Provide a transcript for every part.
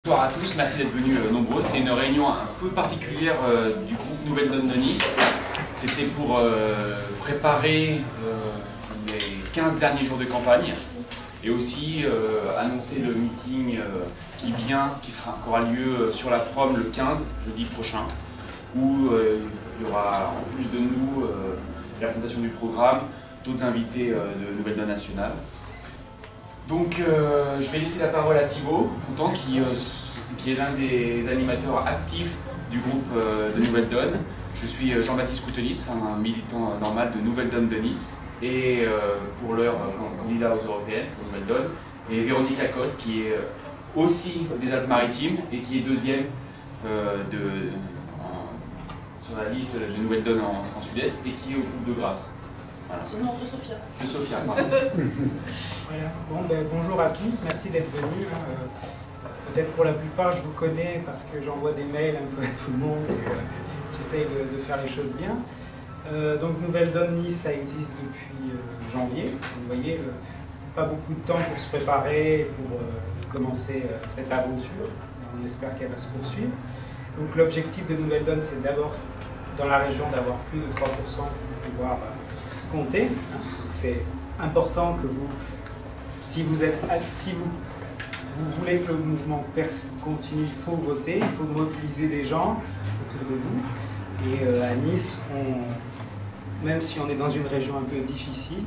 Bonjour à tous, merci d'être venus nombreux. C'est une réunion un peu particulière du groupe Nouvelle Donne de Nice. C'était pour préparer les 15 derniers jours de campagne et aussi annoncer le meeting qui aura lieu sur la prom le 15, jeudi prochain, où il y aura en plus de nous la présentation du programme, d'autres invités de Nouvelle Donne Nationale. Donc je vais laisser la parole à Thibaut Contant qui est l'un des animateurs actifs du groupe de Nouvelle Donne. Je suis Jean-Baptiste Coutelis, un militant normal de Nouvelle Donne de Nice et pour l'heure candidat aux Européennes pour Nouvelle Donne. Et Véronique Lacoste qui est aussi des Alpes-Maritimes et qui est deuxième sur la liste de Nouvelle Donne en Sud-Est et qui est au groupe de Grasse. Voilà. C'est le nom de Sophia. De Sophia, pardon. Voilà. Bon, bonjour à tous, merci d'être venus. Peut-être pour la plupart je vous connais parce que j'envoie des mails un peu à tout le monde et j'essaye de faire les choses bien. Donc Nouvelle Donne Nice, ça existe depuis janvier. Vous voyez, pas beaucoup de temps pour se préparer, pour commencer cette aventure. On espère qu'elle va se poursuivre. Donc l'objectif de Nouvelle Donne, c'est d'abord dans la région d'avoir plus de 3% pour pouvoir compter. C'est important que vous, si vous voulez que le mouvement continue, il faut voter, il faut mobiliser des gens autour de vous. Et à Nice, même si on est dans une région un peu difficile,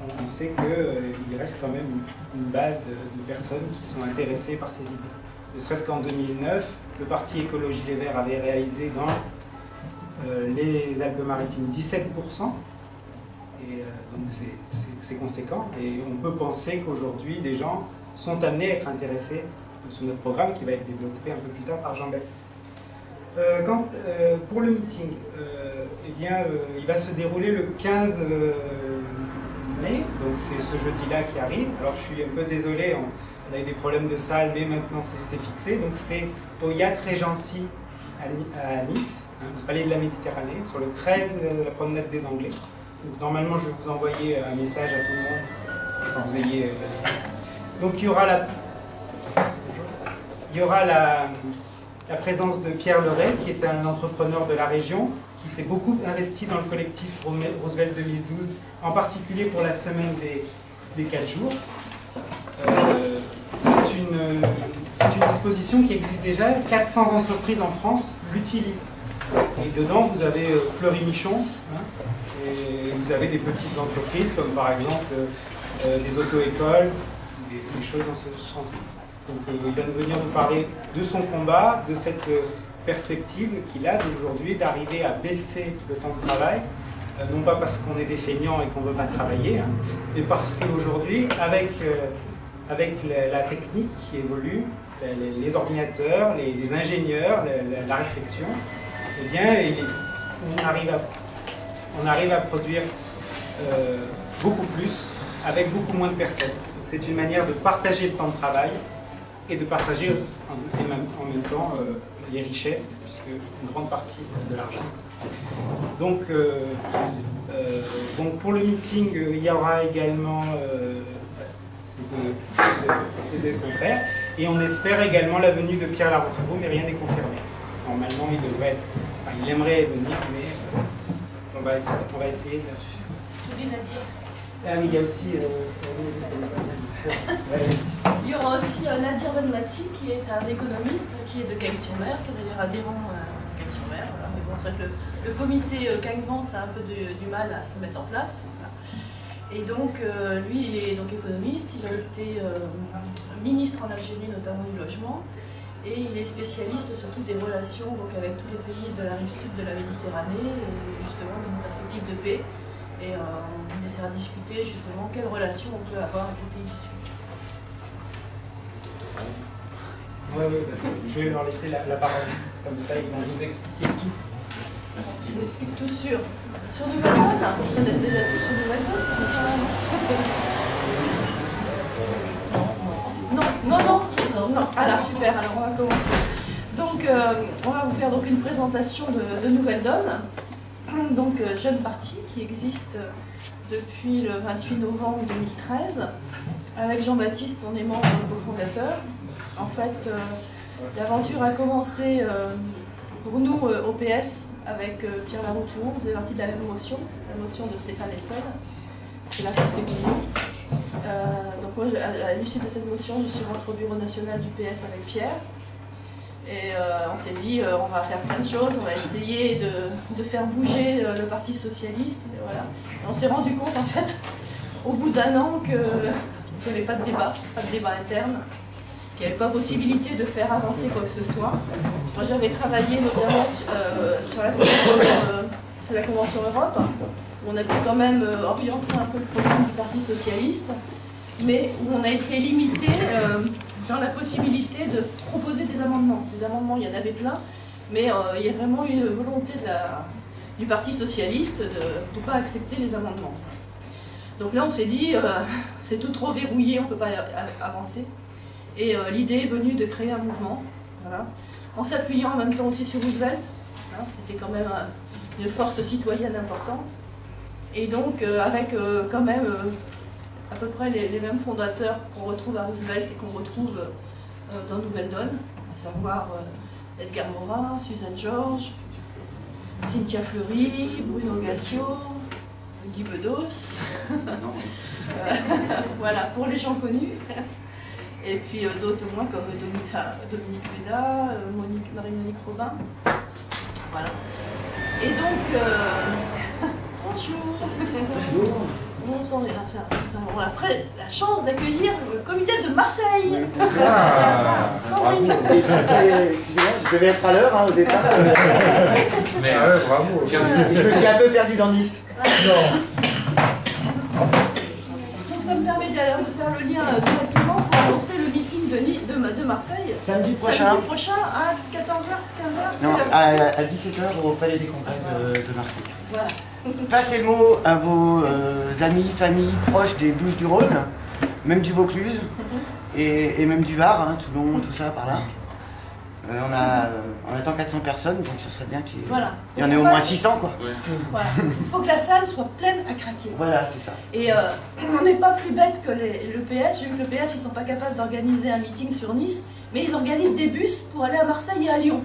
on sait qu'il reste quand même une base de personnes qui sont intéressées par ces idées. Ne serait-ce qu'en 2009, le Parti Écologie Les Verts avait réalisé dans les Alpes-Maritimes 17%. Et donc c'est conséquent. Et on peut penser qu'aujourd'hui, des gens sont amenés à être intéressés sur notre programme qui va être développé un peu plus tard par Jean-Baptiste. Pour le meeting, eh bien, il va se dérouler le 15 mai, donc c'est ce jeudi-là qui arrive. Alors je suis un peu désolé, on a eu des problèmes de salle, mais maintenant c'est fixé. Donc c'est au Yacht Regency à Nice, au Palais de la Méditerranée, sur le 13, la promenade des Anglais. Donc, normalement, je vais vous envoyer un message à tout le monde quand vous ayez... Donc il y aura la présence de Pierre Leray, qui est un entrepreneur de la région, qui s'est beaucoup investi dans le collectif Roosevelt 2012, en particulier pour la semaine des 4 jours. C'est une disposition qui existe déjà, 400 entreprises en France l'utilisent. Et dedans, vous avez Fleury Michon, et vous avez des petites entreprises comme par exemple des auto-écoles, des choses dans ce sens. Donc il va venir nous parler de son combat, de cette perspective qu'il a aujourd'hui d'arriver à baisser le temps de travail, non pas parce qu'on est des feignants et qu'on ne veut pas travailler, mais parce qu'aujourd'hui, avec la technique qui évolue, les ordinateurs, les ingénieurs, la réflexion, eh bien, on arrive à produire beaucoup plus avec beaucoup moins de personnes. C'est une manière de partager le temps de travail et de partager en même temps les richesses, puisque une grande partie de l'argent. Donc pour le meeting, il y aura également ces deux confrères, et on espère également la venue de Pierre Laroutourou, mais rien n'est confirmé. Normalement, il aimerait venir, mais on va essayer de... Ah oui, il y a aussi... Il y aura aussi Nadir Benmati, qui est un économiste, qui est de Cagnes-sur-Mer, qui est d'ailleurs adhérent à Cagnes-sur-Mer. Voilà. Mais bon, c'est vrai que le comité Cagnes-Vence a un peu du mal à se mettre en place. Voilà. Et donc, lui, il est donc économiste, il a été ministre en Algérie, notamment du logement, et il est spécialiste surtout des relations donc, avec tous les pays de la rive sud de la Méditerranée, et justement dans une perspective de paix. Et on essaiera de discuter justement quelles relations on peut avoir avec les pays du Sud. Oui, je vais leur laisser la parole, comme ça ils vont vous expliquer tout. Merci. Ils expliquent tout sur Nouvelle Donne. Ils connaissent déjà tout sur Nouvelle Donne, c'est tout ça, non. Alors super, alors on va commencer. Donc on va vous faire donc une présentation de Nouvelle Donne. Donc jeune parti qui existe depuis le 28 novembre 2013. Avec Jean-Baptiste, on est membre cofondateur. En fait, L'aventure a commencé pour nous au PS avec Pierre Laroutour, on faisait partie de la même motion, la motion de Stéphane Hessel. C'est là qu'on s'est connus. Donc moi, à l'issue de cette motion, je suis rentrée au bureau national du PS avec Pierre. Et on s'est dit, on va faire plein de choses, on va essayer de faire bouger le Parti Socialiste. Et voilà. Et on s'est rendu compte, en fait, au bout d'un an, qu'il n'y avait pas de débat interne, qu'il n'y avait pas possibilité de faire avancer quoi que ce soit. Moi, j'avais travaillé notamment sur la Convention Europe, où on a pu quand même orienter un peu le programme du Parti Socialiste, mais où on a été limité dans la possibilité de proposer des amendements. Des amendements, il y en avait plein, mais il y a vraiment une volonté du Parti Socialiste de ne pas accepter les amendements. Donc là, on s'est dit, c'est tout trop verrouillé, on ne peut pas avancer. Et l'idée est venue de créer un mouvement, voilà, en s'appuyant en même temps aussi sur Roosevelt. Hein, c'était quand même une force citoyenne importante. Et donc, avec quand même à peu près les mêmes fondateurs qu'on retrouve à Roosevelt et qu'on retrouve dans Nouvelle Donne, à savoir Edgar Morin, Suzanne Georges, Cynthia Fleury, Bruno Gassio, Guy Bedos, voilà, pour les gens connus. Et puis d'autres moins comme Dominique Béda, Marie-Monique Robin. Voilà. Et donc, bonjour. On a la chance d'accueillir le comité de Marseille. Sandrine. Excusez-moi, je devais être à l'heure au départ. Mais bravo. tiens, Je me suis un peu perdu dans Nice. Donc ça me permet de faire le lien directement pour annoncer le meeting de Marseille. Samedi prochain. Samedi prochain à 14h, 15h. Non, à 17h au Palais des Congrès de Marseille. Voilà. Passez le mot à vos amis, familles, proches des Bouches-du-Rhône, même du Vaucluse, et même du Var, hein, Toulon, tout ça par là. On attend 400 personnes, donc ce serait bien qu'il y en ait au moins 600, quoi. ouais. Voilà. Il faut que la salle soit pleine à craquer. Voilà, c'est ça. Et on n'est pas plus bête que le PS. J'ai vu que le PS, ils ne sont pas capables d'organiser un meeting sur Nice, mais ils organisent des bus pour aller à Marseille et à Lyon.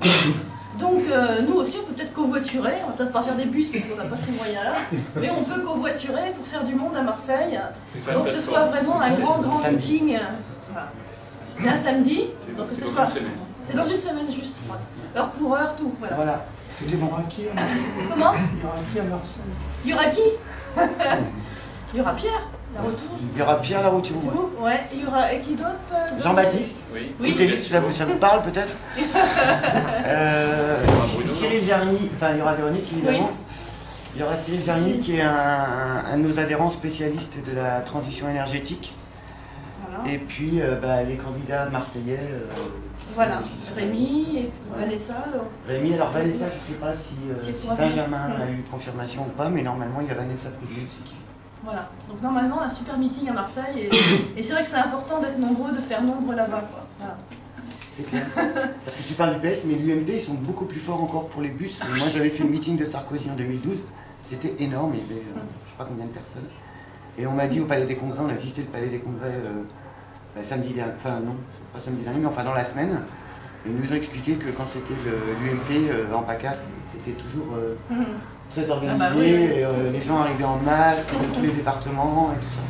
Donc nous aussi, on peut peut-être covoiturer. On va peut-être pas faire des bus parce qu'on n'a pas ces moyens-là, mais on peut covoiturer pour faire du monde à Marseille. Donc que ce soit vraiment un grand meeting. Voilà. C'est un samedi. Donc c'est dans une semaine juste. Heure pour heure, tout. Voilà, tout est bon. Comment ? Il y aura qui à Marseille? Il y aura qui? Il y aura Pierre, Laroutour. Il y aura Pierre Laroutour. Ouais, il y aura et qui d'autre? Jean-Baptiste. Oui. Écoutez, ça vous parle peut-être. Cyril Gerny, enfin il y aura Véronique évidemment. Oui. Il y aura Cyril Gerny qui est un de nos adhérents spécialistes de la transition énergétique. Voilà. Et puis les candidats marseillais. Voilà, Rémi et Vanessa. Rémi, alors Vanessa, je ne sais pas si pour Benjamin a eu confirmation ou pas, mais normalement il y a Vanessa Prégé aussi qui. Voilà, donc normalement un super meeting à Marseille et c'est vrai que c'est important d'être nombreux, de faire nombre là-bas. Voilà. C'est clair. Parce que tu parles du PS, mais l'UMP ils sont beaucoup plus forts encore pour les bus. Moi j'avais fait le meeting de Sarkozy en 2012, c'était énorme, il y avait je ne sais pas combien de personnes. Et on m'a dit au Palais des Congrès, on a visité le Palais des Congrès samedi dernier, enfin non, pas samedi dernier, mais enfin dans la semaine. Ils nous ont expliqué que quand c'était l'UMP en PACA, c'était toujours très organisé, Ah bah oui. et, les gens arrivaient en masse de tous les départements et tout ça.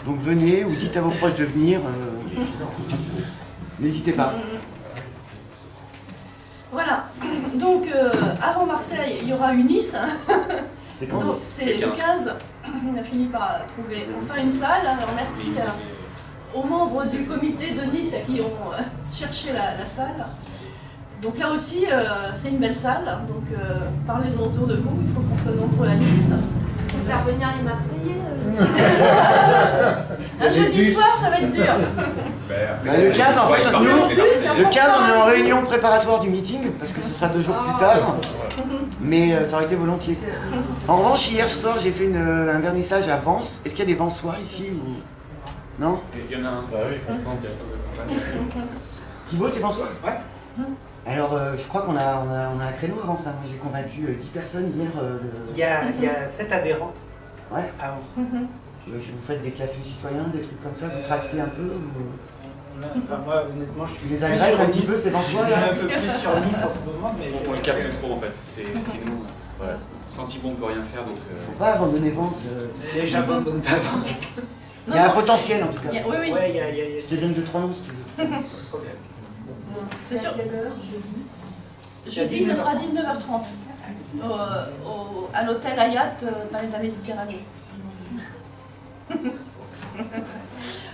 Donc venez ou dites à vos proches de venir, n'hésitez pas. Voilà, donc avant Marseille, il y aura une Nice. C'est quand? C'est le 15. On a fini par trouver enfin une salle. Alors merci aux membres du comité de Nice qui ont cherché la salle. Donc là aussi, c'est une belle salle. Donc parlez-en autour de vous, il faut qu'on soit nombreux à Nice. Faut faire venir les Marseillais. Un jeudi soir, ça va être dur. Le 15, en fait, nous, le 15, on est en réunion préparatoire du meeting, parce que ce sera 2 jours plus tard, mais ça aurait été volontiers. En revanche, hier soir, j'ai fait un vernissage à Vence. Est-ce qu'il y a des Vensois ici ou... Non? Il y en a un. Bah oui, ça prend directeur de campagne. Thibaut, t'es Vensois? Ouais. Alors, je crois qu'on a un créneau avant ça. Moi, j'ai convaincu 10 personnes hier. Il y a 7 adhérents. Ouais. À Vence. Vous faites des cafés citoyens, des trucs comme ça, vous tractez un peu ou... Enfin, moi, honnêtement, je suis. Tu les agresses un petit peu, c'est dans Je suis toi, là. un peu plus sur Nice en ce moment, mais. On le capte trop en fait. C'est nous. Voilà. Sans Thibaut, on peut rien faire donc. Faut pas abandonner Vence. Et j'abandonne pas Vence. Il y a un potentiel en tout cas. Oui, oui. Ouais, il y a. Je te donne 2-3 noms si tu veux. Problème. C'est sûr. quelle heure, jeudi? Jeudi, ce sera 19h30 à l'hôtel Hayat, Palais de la Méditerranée.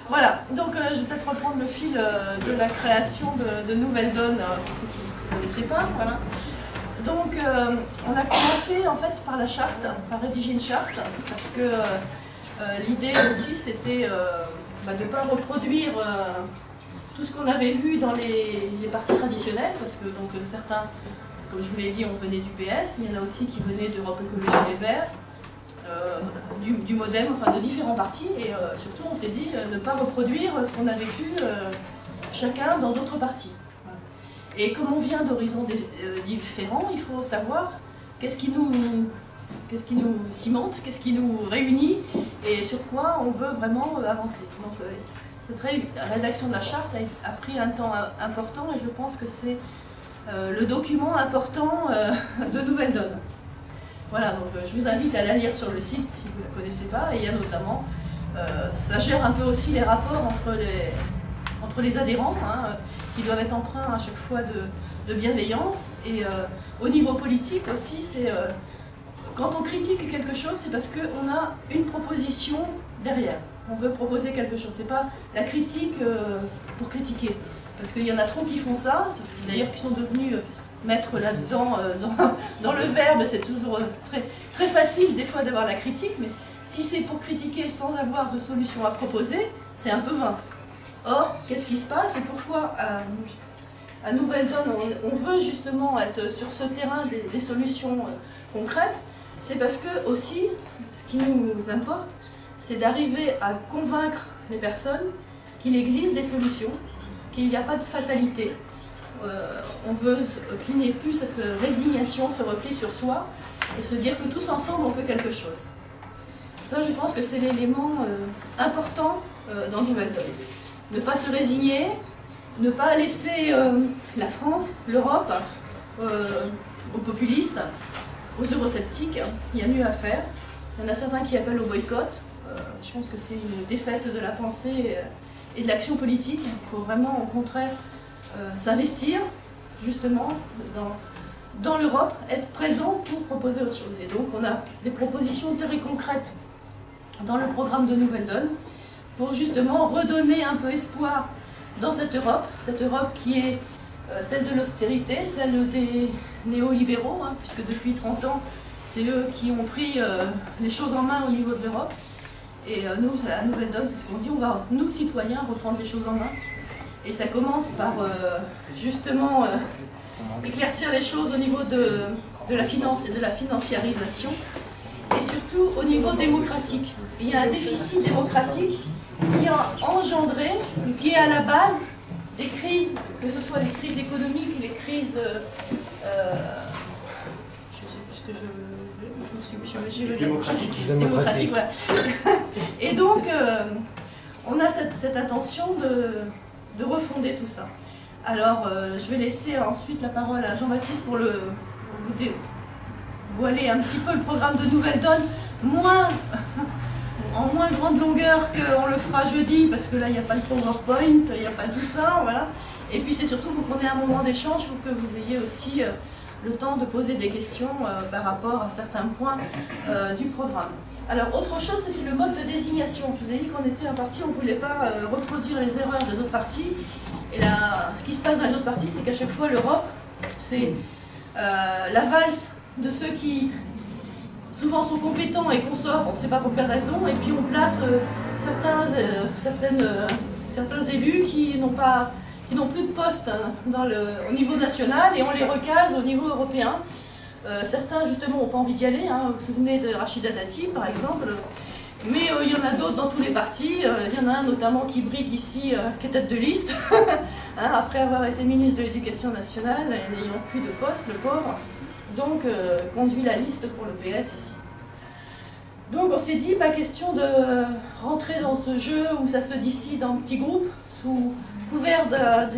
Voilà, donc je vais peut-être reprendre le fil de la création de Nouvelle Donne, pour ceux qui ne connaissaient pas. Voilà. Donc on a commencé en fait par la charte, par rédiger une charte, parce que l'idée aussi c'était de ne pas reproduire tout ce qu'on avait vu dans les partis traditionnels, parce que donc, certains, comme je vous l'ai dit, on venait du PS, mais il y en a aussi qui venaient d'Europe Écologie Les Verts, du Modem, enfin de différents partis, et surtout on s'est dit ne pas reproduire ce qu'on a vécu chacun dans d'autres partis. Voilà. Et comme on vient d'horizons différents, il faut savoir qu'est-ce qui nous cimente, qu'est-ce qui nous réunit, et sur quoi on veut vraiment avancer. Donc, cette rédaction de la charte a pris un temps important, et je pense que c'est le document important de Nouvelle Donne. Voilà, donc je vous invite à la lire sur le site si vous ne la connaissez pas, et il y a notamment, ça gère un peu aussi les rapports entre les adhérents, hein, qui doivent être empreints à chaque fois de bienveillance, et au niveau politique aussi, c'est quand on critique quelque chose, c'est parce qu'on a une proposition derrière. On veut proposer quelque chose, c'est pas la critique pour critiquer, parce qu'il y en a trop qui font ça, d'ailleurs qui sont devenus maîtres là-dedans, dans le verbe, c'est toujours très facile des fois d'avoir la critique, mais si c'est pour critiquer sans avoir de solution à proposer, c'est un peu vain. Or, qu'est-ce qui se passe et pourquoi à Nouvelle Donne on veut justement être sur ce terrain des solutions concrètes? C'est parce que aussi, ce qui nous importe, c'est d'arriver à convaincre les personnes qu'il existe des solutions, qu'il n'y a pas de fatalité. On veut qu'il n'y ait plus cette résignation, ce repli sur soi, et se dire que tous ensemble on peut quelque chose. Ça, je pense que c'est l'élément important dans Nouvelle Donne. Ne pas se résigner, ne pas laisser la France, l'Europe, aux populistes, aux eurosceptiques. Il y a mieux à faire. Il y en a certains qui appellent au boycott. Je pense que c'est une défaite de la pensée et de l'action politique. Il faut vraiment, au contraire, s'investir justement dans l'Europe, être présent pour proposer autre chose. Et donc on a des propositions très concrètes dans le programme de Nouvelle Donne pour justement redonner un peu espoir dans cette Europe qui est celle de l'austérité, celle des néolibéraux, hein, puisque depuis 30 ans, c'est eux qui ont pris les choses en main au niveau de l'Europe. Et nous, à Nouvelle Donne, c'est ce qu'on dit, on va, nous, citoyens, reprendre les choses en main. Et ça commence par, justement, éclaircir les choses au niveau de la finance et de la financiarisation, et surtout au niveau démocratique. Il y a un déficit démocratique qui a engendré, qui est à la base des crises, que ce soit les crises économiques, les crises... démocratique, voilà. Et donc, on a cette intention de refonder tout ça. Alors, je vais laisser ensuite la parole à Jean-Baptiste pour vous dévoiler un petit peu le programme de Nouvelle Donne, en moins grande longueur qu'on le fera jeudi, parce que là, il n'y a pas le PowerPoint, il n'y a pas tout ça, voilà. Et puis, c'est surtout pour qu'on ait un moment d'échange, pour que vous ayez aussi le temps de poser des questions par rapport à certains points du programme. Alors, autre chose, c'était le mode de désignation. Je vous ai dit qu'on était un parti, on ne voulait pas reproduire les erreurs des autres partis. Et là, ce qui se passe dans les autres partis, c'est qu'à chaque fois, l'Europe, c'est la valse de ceux qui souvent sont compétents et qu'on sort, on ne sait pas pour quelle raison, et puis on place certains élus qui n'ont plus de poste au niveau national, et on les recase au niveau européen. Certains, justement, n'ont pas envie d'y aller. Hein. Vous vous souvenez de Rachida Dati, par exemple. Mais il y en a d'autres dans tous les partis. Il y en a un notamment qui brigue ici, qui est tête de liste, hein, après avoir été ministre de l'Éducation nationale et n'ayant plus de poste, le pauvre. Donc, conduit la liste pour le PS ici. Donc on s'est dit, pas question de rentrer dans ce jeu où ça se décide en petits groupes, sous couvert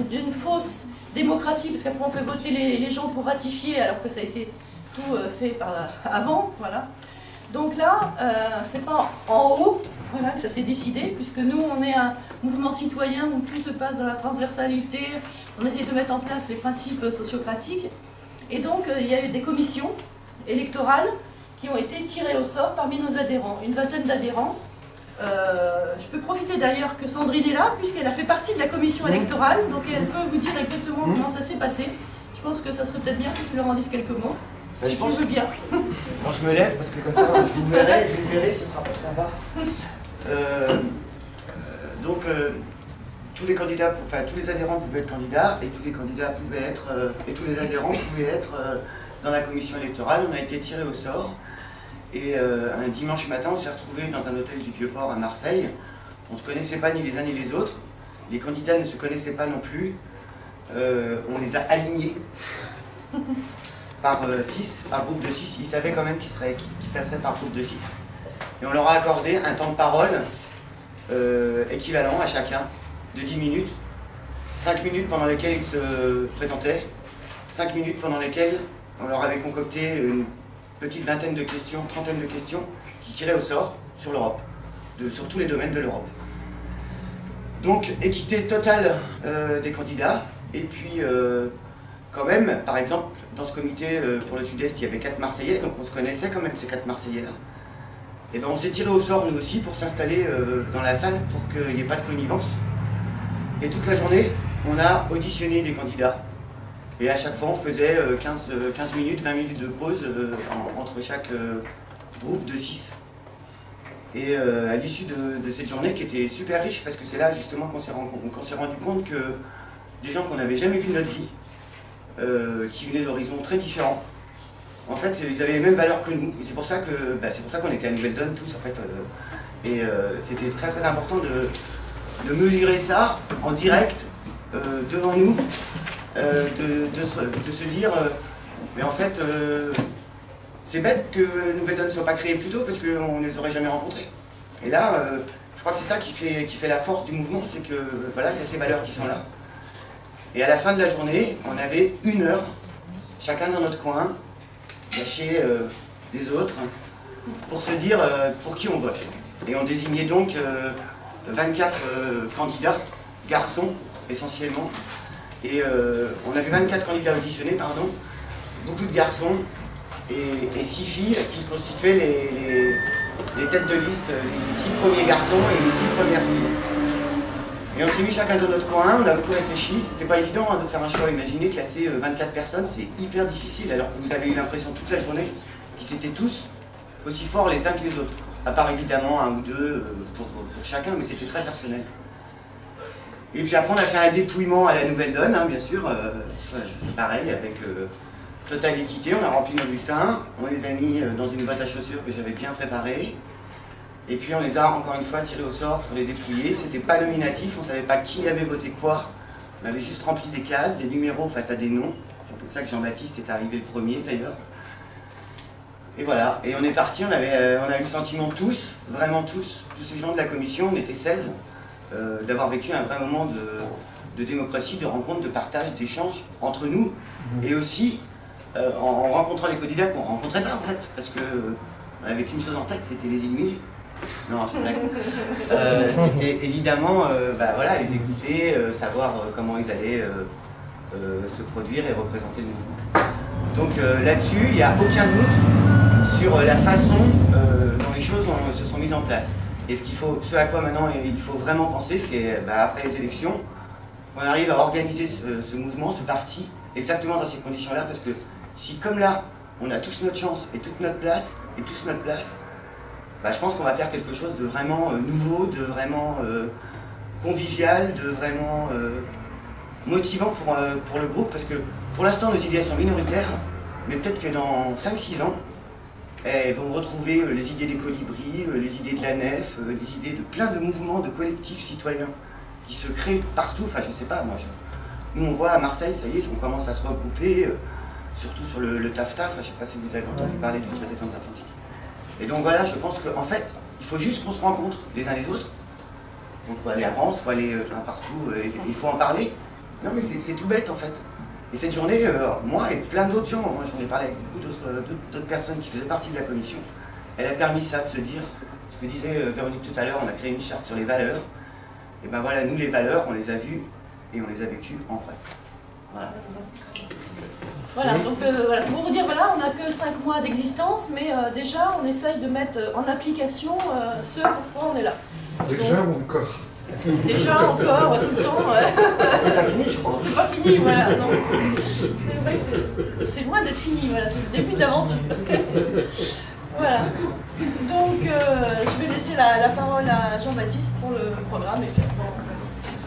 d'une fausse démocratie, parce qu'après on fait voter les gens pour ratifier, alors que ça a été tout fait avant, voilà. Donc là, c'est pas en haut, voilà, que ça s'est décidé, puisque nous on est un mouvement citoyen où tout se passe dans la transversalité, on essaie de mettre en place les principes sociocratiques, et donc il y a eu des commissions électorales qui ont été tirées au sort parmi nos adhérents, une vingtaine d'adhérents. Je peux profiter d'ailleurs que Sandrine est là, puisqu'elle a fait partie de la commission électorale, donc elle peut vous dire exactement comment ça s'est passé. Je pense que ça serait peut-être bien que tu leur en dises quelques mots. Ben, Si tu veux bien. Quand je me lève, parce que comme ça, je vous verrai, ce sera pas sympa. Donc, tous les candidats, enfin tous les adhérents pouvaient être candidats, et tous les candidats pouvaient être, et tous les adhérents pouvaient être dans la commission électorale. On a été tirés au sort. Et un dimanche matin, on s'est retrouvés dans un hôtel du Vieux-Port à Marseille. On ne se connaissait pas ni les uns ni les autres. Les candidats ne se connaissaient pas non plus. On les a alignés par 6, par groupe de 6. Ils savaient quand même qu'ils passeraient par groupe de 6. Et on leur a accordé un temps de parole équivalent à chacun de 10 minutes. 5 minutes pendant lesquelles ils se présentaient. 5 minutes pendant lesquelles on leur avait concocté une petite vingtaine de questions, trentaine de questions qui tiraient au sort sur l'Europe, sur tous les domaines de l'Europe. Donc équité totale des candidats, et puis quand même, par exemple, dans ce comité pour le Sud-Est, il y avait 4 Marseillais, donc on se connaissait quand même ces 4 Marseillais-là. Et bien on s'est tiré au sort nous aussi pour s'installer dans la salle pour qu'il n'y ait pas de connivence. Et toute la journée, on a auditionné des candidats. Et à chaque fois, on faisait 15 minutes, 20 minutes de pause entre chaque groupe de 6. Et à l'issue de cette journée, qui était super riche, parce que c'est là justement qu'on s'est rendu compte que des gens qu'on n'avait jamais vus de notre vie, qui venaient d'horizons très différents, en fait, ils avaient les mêmes valeurs que nous. Et c'est pour ça qu'on était à Nouvelle Donne tous, en fait. Et c'était très très important de mesurer ça en direct, devant nous. De se dire mais en fait c'est bête que Nouvelle Donne ne soit pas créée plus tôt parce qu'on ne les aurait jamais rencontrés. Et là je crois que c'est ça qui fait la force du mouvement, c'est que voilà, il y a ces valeurs qui sont là. Et à la fin de la journée, on avait 1 heure, chacun dans notre coin, caché des autres, pour se dire pour qui on vote. Et on désignait donc 24 candidats, garçons essentiellement. Et on avait 24 candidats auditionnés, pardon, beaucoup de garçons et 6 filles qui constituaient les têtes de liste, les 6 premiers garçons et les 6 premières filles. Et on s'est mis chacun dans notre coin, on a beaucoup réfléchi, c'était pas évident de faire un choix. Imaginez classer 24 personnes, c'est hyper difficile, alors que vous avez eu l'impression toute la journée qu'ils étaient tous aussi forts les uns que les autres. À part évidemment 1 ou 2 pour chacun, mais c'était très personnel. Et puis après on a fait un dépouillement à la Nouvelle Donne, hein, bien sûr, c'est pareil, avec totale équité, on a rempli nos bulletins, on les a mis dans une boîte à chaussures que j'avais bien préparée, et puis on les a encore une fois tirés au sort pour les dépouiller. C'était pas nominatif, on ne savait pas qui avait voté quoi, on avait juste rempli des cases, des numéros face à des noms, c'est comme ça que Jean-Baptiste est arrivé le premier d'ailleurs. Et voilà, et on est parti, on a eu le sentiment tous, vraiment tous ces gens de la commission, on était 16, d'avoir vécu un vrai moment de démocratie, de rencontre, de partage, d'échange entre nous, et aussi en rencontrant les candidats qu'on ne rencontrait pas en fait, parce qu'on avait qu'une chose en tête, c'était les éliminer. Non, je blague. C'était évidemment voilà, les écouter, savoir comment ils allaient se produire et représenter le mouvement. Donc là-dessus, il n'y a aucun doute sur la façon dont les choses se sont mises en place. Et ce à quoi maintenant il faut vraiment penser, c'est après les élections, qu'on arrive à organiser ce mouvement, ce parti, exactement dans ces conditions-là, parce que si comme là, on a tous notre chance et toute notre place, et tous notre place, je pense qu'on va faire quelque chose de vraiment nouveau, de vraiment convivial, de vraiment motivant pour le groupe, parce que pour l'instant nos idées sont minoritaires, mais peut-être que dans 5-6 ans, elles vont retrouver les idées des colibris, les idées de la nef, les idées de plein de mouvements, de collectifs citoyens qui se créent partout. Enfin, je sais pas, nous on voit à Marseille, ça y est, on commence à se regrouper, surtout sur le TAF-TAF, je sais pas si vous avez entendu parler du traité transatlantique. Et donc voilà, je pense qu'en fait, il faut juste qu'on se rencontre les uns les autres. Donc il faut aller à France, il faut aller partout, il faut en parler. Non mais c'est tout bête en fait. Et cette journée, moi et plein d'autres gens, moi j'en ai parlé avec beaucoup d'autres personnes qui faisaient partie de la commission, elle a permis ça de se dire, ce que disait Véronique tout à l'heure, on a créé une charte sur les valeurs. Et ben voilà, nous les valeurs, on les a vues et on les a vécues en vrai. Voilà. Voilà, donc voilà, c'est pour vous dire, voilà, on n'a que 5 mois d'existence, mais déjà on essaye de mettre en application ce pourquoi on est là. Déjà ou encore? Déjà, encore, tout le temps. C'est pas fini, je pense. C'est pas fini, voilà. C'est vrai que c'est loin d'être fini, voilà, c'est le début de l'aventure. Voilà. Donc, je vais laisser la parole à Jean-Baptiste pour le programme et puis après,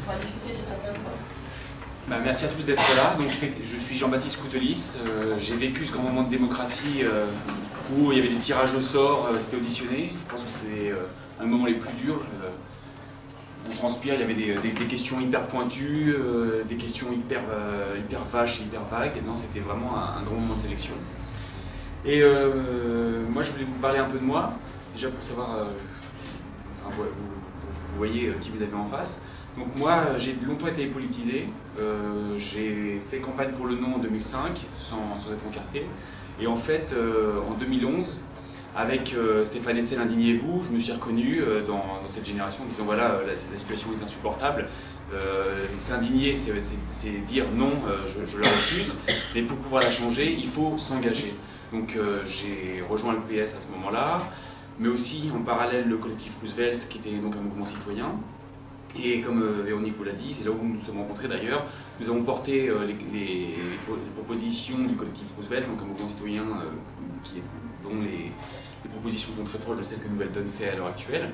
on va discuter sur certains points. Merci à tous d'être là. Donc, je suis Jean-Baptiste Coutelis. J'ai vécu ce grand moment de démocratie où il y avait des tirages au sort, c'était auditionné. Je pense que c'était un des moments les plus durs. On transpire, il y avait des questions hyper pointues, des questions hyper vaches et hyper vagues. Et non, c'était vraiment un grand moment de sélection. Et moi, je voulais vous parler un peu de moi, déjà pour savoir, vous voyez qui vous avez en face. Donc moi, j'ai longtemps été politisé. J'ai fait campagne pour le non en 2005, sans être encarté. Et en fait, en 2011, avec Stéphane Hessel, Indignez-vous, je me suis reconnu dans cette génération en disant voilà, la situation est insupportable. S'indigner, c'est dire non, je la refuse, mais pour pouvoir la changer, il faut s'engager. Donc j'ai rejoint le PS à ce moment-là, mais aussi en parallèle le collectif Roosevelt, qui était donc un mouvement citoyen. Et comme Véronique vous l'a dit, c'est là où nous nous sommes rencontrés d'ailleurs, nous avons porté les propositions du collectif Roosevelt, donc un mouvement citoyen dont les propositions sont très proches de celles que Nouvelle Donne fait à l'heure actuelle,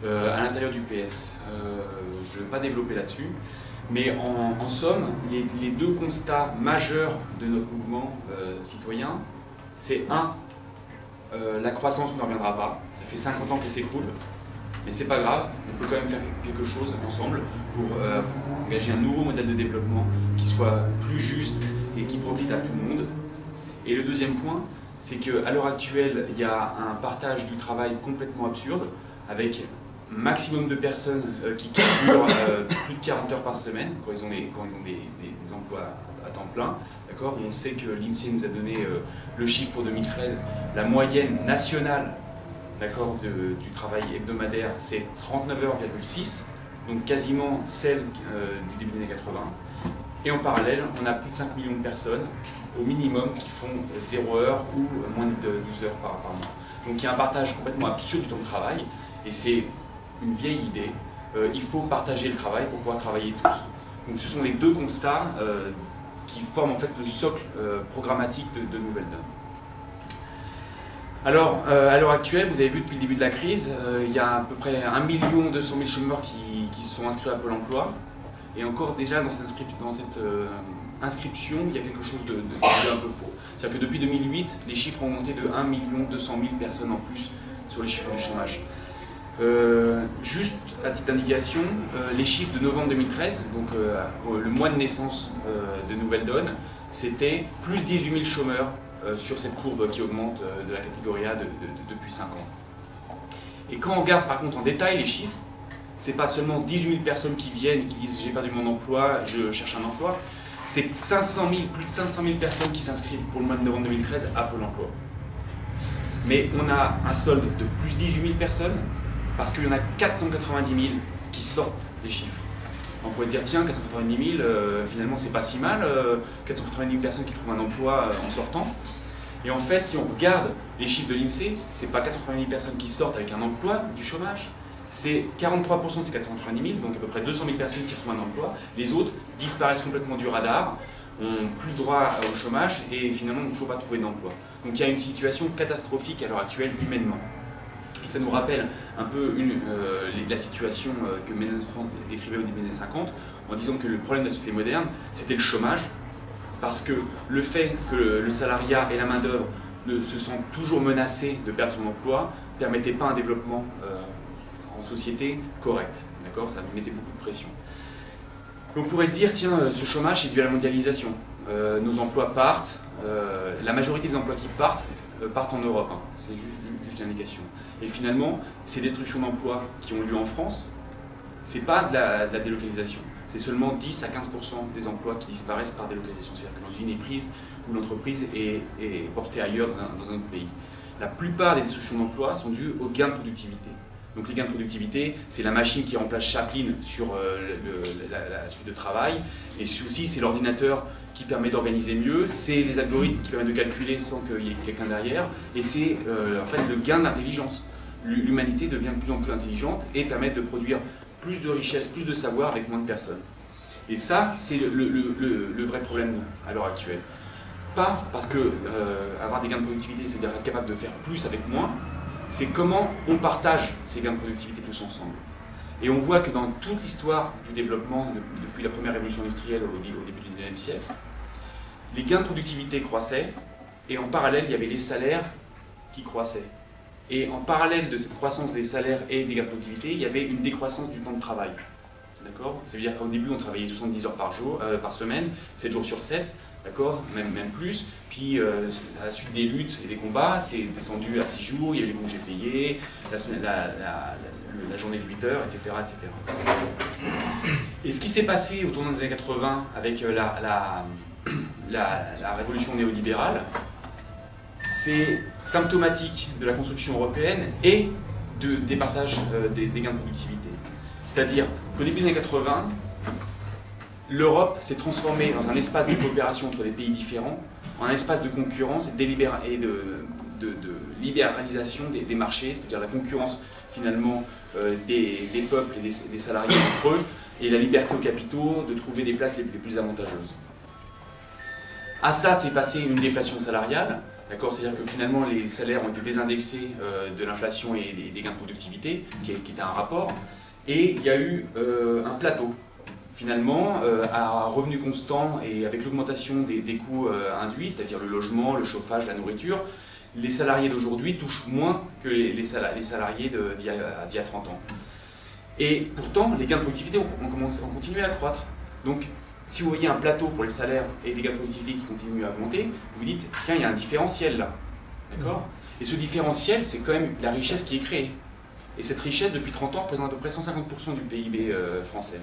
à l'intérieur du PS. Je ne vais pas développer là-dessus, mais en somme, les deux constats majeurs de notre mouvement citoyen, c'est la croissance ne reviendra pas, ça fait 50 ans qu'elle s'écroule, mais c'est pas grave, on peut quand même faire quelque chose ensemble pour engager un nouveau modèle de développement qui soit plus juste et qui profite à tout le monde. Et le deuxième point, c'est qu'à l'heure actuelle, il y a un partage du travail complètement absurde, avec un maximum de personnes qui calculent plus de 40 heures par semaine quand ils ont des emplois à temps plein. On sait que l'INSEE nous a donné le chiffre pour 2013, la moyenne nationale du travail hebdomadaire, c'est 39,6 heures, donc quasiment celle du début des années 80. Et en parallèle, on a plus de 5 millions de personnes, au minimum, qui font 0 heure ou moins de 12 heures par mois. Donc il y a un partage complètement absurde du temps de travail, et c'est une vieille idée. Il faut partager le travail pour pouvoir travailler tous. Donc ce sont les deux constats qui forment en fait le socle programmatique de Nouvelle Donne. Alors, à l'heure actuelle, vous avez vu depuis le début de la crise, il y a à peu près 1 200 000 chômeurs qui se sont inscrits à Pôle emploi. Et encore déjà dans cette inscription, il y a quelque chose de un peu faux. C'est-à-dire que depuis 2008, les chiffres ont monté de 1 200 000 personnes en plus sur les chiffres du chômage. Juste à titre d'indication, les chiffres de novembre 2013, donc le mois de naissance de Nouvelle Donne, c'était plus 18 000 chômeurs sur cette courbe qui augmente de la catégorie A depuis 5 ans. Et quand on regarde par contre en détail les chiffres, c'est pas seulement 18 000 personnes qui viennent et qui disent j'ai perdu mon emploi, je cherche un emploi, c'est plus de 500 000 personnes qui s'inscrivent pour le mois de novembre 2013 à Pôle emploi. Mais on a un solde de plus 18 000 personnes parce qu'il y en a 490 000 qui sortent des chiffres. On pourrait se dire, tiens, 490 000, finalement c'est pas si mal, 490 000 personnes qui trouvent un emploi en sortant. Et en fait, si on regarde les chiffres de l'INSEE, c'est pas 490 000 personnes qui sortent avec un emploi du chômage, c'est 43% de ces 490 000, donc à peu près 200 000 personnes qui trouvent un emploi. Les autres disparaissent complètement du radar, n'ont plus droit au chômage et finalement n'ont toujours pas trouvé d'emploi. Donc il y a une situation catastrophique à l'heure actuelle humainement. Et ça nous rappelle un peu la situation que Ménez France décrivait au début des années 50, en disant que le problème de la société moderne, c'était le chômage, parce que le fait que le salariat et la main-d'œuvre se sentent toujours menacés de perdre son emploi ne permettait pas un développement en société correct. Ça mettait beaucoup de pression. On pourrait se dire, tiens, ce chômage est dû à la mondialisation. nos emplois partent, la majorité des emplois qui partent en Europe, hein. C'est juste une indication. Et finalement, ces destructions d'emplois qui ont lieu en France, c'est pas de la délocalisation, c'est seulement 10 à 15% des emplois qui disparaissent par délocalisation, c'est-à-dire que l'usine est prise ou l'entreprise est portée ailleurs dans un autre pays. La plupart des destructions d'emplois sont dues aux gains de productivité. Donc les gains de productivité, c'est la machine qui remplace Chaplin sur la suite de travail, et aussi c'est l'ordinateur qui permet d'organiser mieux, c'est les algorithmes qui permettent de calculer sans qu'il y ait quelqu'un derrière, et c'est en fait le gain d'intelligence. L'humanité devient de plus en plus intelligente et permet de produire plus de richesses, plus de savoir avec moins de personnes. Et ça, c'est le vrai problème à l'heure actuelle. Pas parce que avoir des gains de productivité, c'est-à-dire être capable de faire plus avec moins, c'est comment on partage ces gains de productivité tous ensemble. Et on voit que dans toute l'histoire du développement, depuis la première révolution industrielle au début du XIXe siècle, les gains de productivité croissaient, et en parallèle, il y avait les salaires qui croissaient. Et en parallèle de cette croissance des salaires et des gains de productivité, il y avait une décroissance du temps de travail. D'accord ? Ça veut dire qu'au début, on travaillait 70 heures par semaine, 7 jours sur 7, d'accord ? Même plus. Puis, à la suite des luttes et des combats, c'est descendu à 6 jours, il y a eu les congés payés, la journée de 8 heures, etc., etc. Et ce qui s'est passé au tournant des années 80 avec la révolution néolibérale, c'est symptomatique de la construction européenne et des partages des gains de productivité. C'est-à-dire qu'au début des années 80, l'Europe s'est transformée dans un espace de coopération entre des pays différents, en un espace de concurrence et de libéralisation des marchés, c'est-à-dire la concurrence finalement des peuples et des salariés entre eux, et la liberté aux capitaux de trouver des places les plus avantageuses. À ça, s'est passé une déflation salariale, d'accord, c'est-à-dire que finalement les salaires ont été désindexés de l'inflation et des gains de productivité, qui était un rapport, et il y a eu un plateau. Finalement, à revenu constant et avec l'augmentation des coûts induits, c'est-à-dire le logement, le chauffage, la nourriture, les salariés d'aujourd'hui touchent moins que les salariés d'il y a 30 ans. Et pourtant, les gains de productivité ont continué à croître. Donc, si vous voyez un plateau pour les salaires et des gains de productivité qui continuent à augmenter, vous vous dites, tiens, il y a un différentiel là. D'accord ? Et ce différentiel, c'est quand même la richesse qui est créée. Et cette richesse, depuis 30 ans, représente à peu près 150% du PIB français.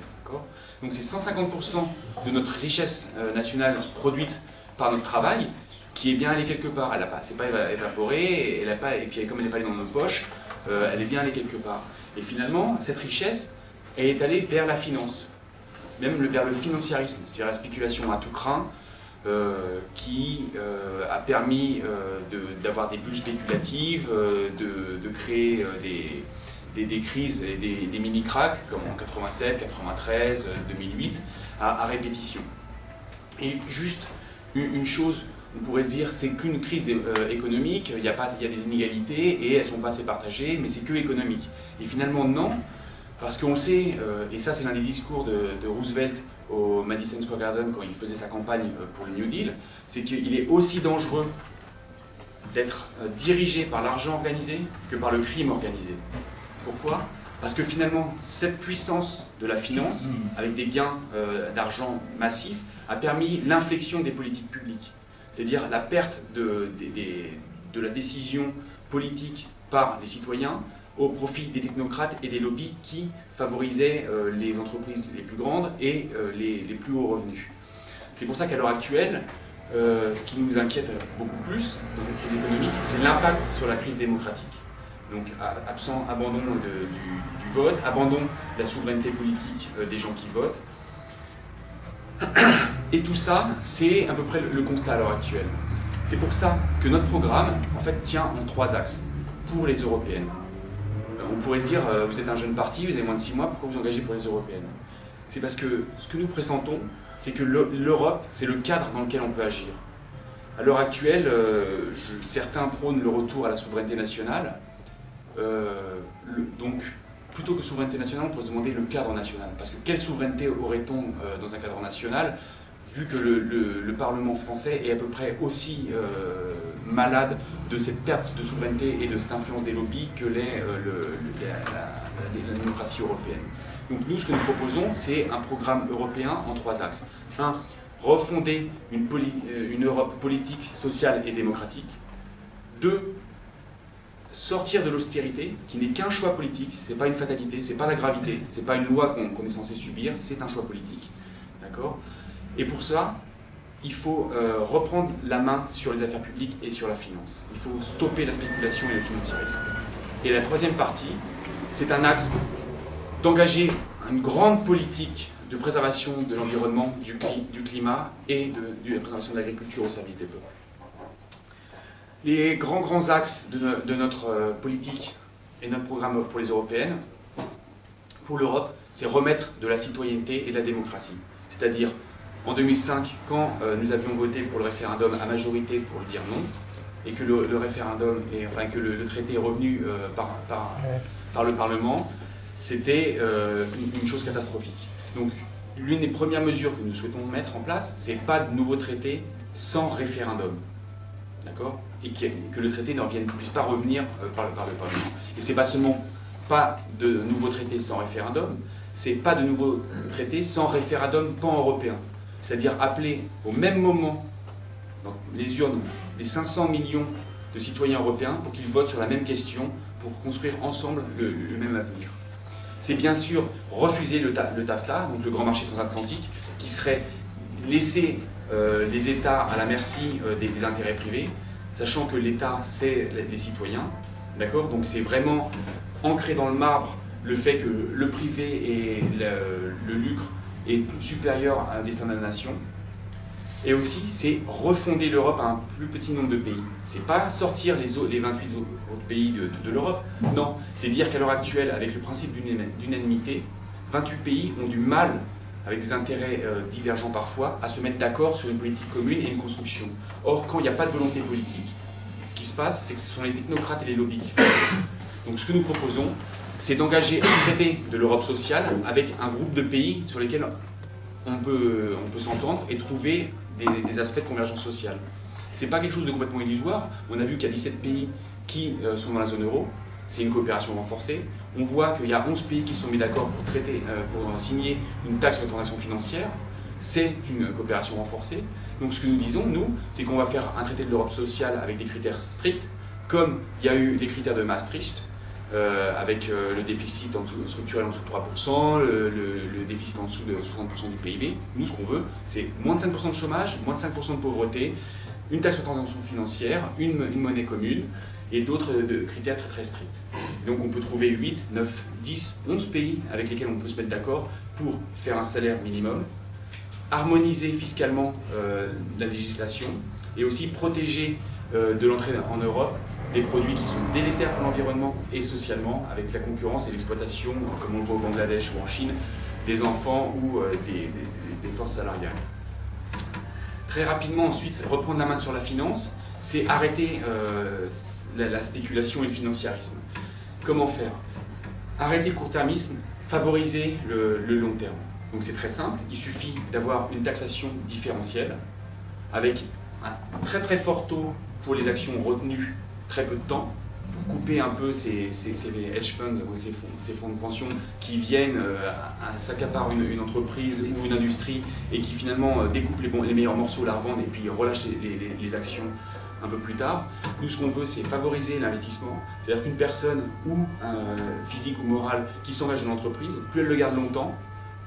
Donc c'est 150% de notre richesse nationale produite par notre travail qui est bien allée quelque part. Elle ne s'est pas évaporée, et puis comme elle n'est pas allée dans nos poches, elle est bien allée quelque part. Et finalement, cette richesse, elle est allée vers la finance, même vers le financiarisme, c'est-à-dire la spéculation à tout crin, qui a permis d'avoir des bulles spéculatives, de créer des crises et des mini-cracks comme en 87, 93, 2008 à répétition. Et juste une chose, on pourrait se dire c'est qu'une crise économique, il y a des inégalités et elles ne sont pas assez partagées, mais c'est que économique. Et finalement non, parce qu'on le sait, et ça c'est l'un des discours de Roosevelt au Madison Square Garden quand il faisait sa campagne pour le New Deal, c'est qu'il est aussi dangereux d'être dirigé par l'argent organisé que par le crime organisé. Pourquoi ? Parce que finalement, cette puissance de la finance, avec des gains d'argent massifs, a permis l'inflexion des politiques publiques. C'est-à-dire la perte de la décision politique par les citoyens au profit des technocrates et des lobbies qui favorisaient les entreprises les plus grandes et les plus hauts revenus. C'est pour ça qu'à l'heure actuelle, ce qui nous inquiète beaucoup plus dans cette crise économique, c'est l'impact sur la crise démocratique. Donc abandon du vote, abandon de la souveraineté politique des gens qui votent. Et tout ça, c'est à peu près le constat à l'heure actuelle. C'est pour ça que notre programme, en fait, tient en 3 axes pour les européennes. On pourrait se dire, vous êtes un jeune parti, vous avez moins de 6 mois, pourquoi vous engagez pour les européennes? C'est parce que ce que nous pressentons, c'est que l'Europe, c'est le cadre dans lequel on peut agir. À l'heure actuelle, certains prônent le retour à la souveraineté nationale. Donc, plutôt que souveraineté nationale, on peut se demander le cadre national. Parce que quelle souveraineté aurait-on dans un cadre national, vu que le Parlement français est à peu près aussi malade de cette perte de souveraineté et de cette influence des lobbies que l'est la démocratie européenne. Donc nous, ce que nous proposons, c'est un programme européen en 3 axes. 1. refonder une Europe politique, sociale et démocratique. 2. Sortir de l'austérité, qui n'est qu'un choix politique, ce n'est pas une fatalité, ce n'est pas la gravité, ce n'est pas une loi qu'on est censé subir, c'est un choix politique. D'accord ? Et pour ça, il faut reprendre la main sur les affaires publiques et sur la finance. Il faut stopper la spéculation et le financiarisme. Et la 3e partie, c'est un axe d'engager une grande politique de préservation de l'environnement, du climat et de la préservation de l'agriculture au service des peuples. Les grands axes de notre politique et notre programme pour les européennes, pour l'Europe, c'est remettre de la citoyenneté et de la démocratie. C'est-à-dire, en 2005, quand nous avions voté pour le référendum à majorité pour le dire non, et que le référendum, que le traité est revenu par le Parlement, c'était une chose catastrophique. Donc, l'une des premières mesures que nous souhaitons mettre en place, c'est pas de nouveau traité sans référendum. D'accord ? Et que le traité ne puisse pas revenir par le Parlement. Et c'est pas seulement pas de nouveaux traités sans référendum, c'est pas de nouveaux traités sans référendum pan-européen. C'est-à-dire appeler au même moment, dans les urnes, les 500 millions de citoyens européens pour qu'ils votent sur la même question, pour construire ensemble le même avenir. C'est bien sûr refuser le TAFTA, donc le grand marché transatlantique, qui serait laisser les États à la merci des intérêts privés, sachant que l'État, c'est les citoyens. D'accord ? Donc c'est vraiment ancré dans le marbre le fait que le privé et le lucre est supérieur à un destin de la nation. Et aussi, c'est refonder l'Europe à un plus petit nombre de pays. C'est pas sortir les 28 autres pays de l'Europe, non. C'est dire qu'à l'heure actuelle, avec le principe d'unanimité, 28 pays ont du mal, avec des intérêts divergents parfois, à se mettre d'accord sur une politique commune et une construction. Or, quand il n'y a pas de volonté politique, ce qui se passe, c'est que ce sont les technocrates et les lobbies qui font. Donc ce que nous proposons, c'est d'engager un traité de l'Europe sociale avec un groupe de pays sur lesquels on peut s'entendre et trouver des aspects de convergence sociale. Ce n'est pas quelque chose de complètement illusoire. On a vu qu'il y a 17 pays qui sont dans la zone euro. C'est une coopération renforcée. On voit qu'il y a 11 pays qui se sont mis d'accord pour signer une taxe sur les transactions financières. C'est une coopération renforcée. Donc ce que nous disons, nous, c'est qu'on va faire un traité de l'Europe sociale avec des critères stricts, comme il y a eu les critères de Maastricht, avec le déficit structurel en dessous de 3%, le déficit en dessous de 60% du PIB. Nous, ce qu'on veut, c'est moins de 5% de chômage, moins de 5% de pauvreté, une taxe sur les transactions financières, une monnaie commune, et d'autres critères très très stricts. Donc on peut trouver 8, 9, 10, 11 pays avec lesquels on peut se mettre d'accord pour faire un salaire minimum, harmoniser fiscalement la législation, et aussi protéger de l'entrée en Europe des produits qui sont délétères pour l'environnement et socialement, avec la concurrence et l'exploitation, comme on le voit au Bangladesh ou en Chine, des enfants ou des forces salariales. Très rapidement, ensuite, reprendre la main sur la finance, c'est arrêter la spéculation et le financiarisme. Comment faire? Arrêter le court-termisme, favoriser le long terme. Donc c'est très simple, il suffit d'avoir une taxation différentielle, avec un très très fort taux pour les actions retenues très peu de temps, pour couper un peu ces hedge funds, ces fonds de pension qui viennent s'accaparent une entreprise ou une industrie et qui finalement découpent les meilleurs morceaux, la revendent et puis relâchent les actions un peu plus tard. Nous, ce qu'on veut, c'est favoriser l'investissement, c'est-à-dire qu'une personne ou physique ou morale qui s'engage dans l'entreprise, plus elle le garde longtemps,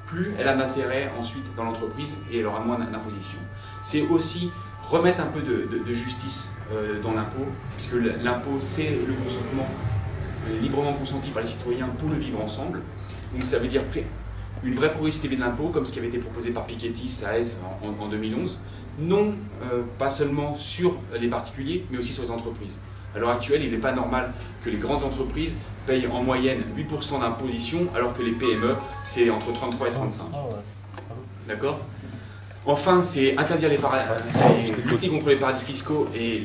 plus elle a d'intérêt ensuite dans l'entreprise et elle aura moins d'imposition. C'est aussi remettre un peu de justice dans l'impôt, puisque l'impôt c'est le consentement librement consenti par les citoyens pour le vivre ensemble. Donc ça veut dire une vraie progressivité de l'impôt, comme ce qui avait été proposé par Piketty, Saez en 2011, non pas seulement sur les particuliers, mais aussi sur les entreprises. À l'heure actuelle, il n'est pas normal que les grandes entreprises payent en moyenne 8% d'imposition, alors que les PME, c'est entre 33 et 35. D'accord ? Enfin, c'est interdire lutter contre les paradis fiscaux et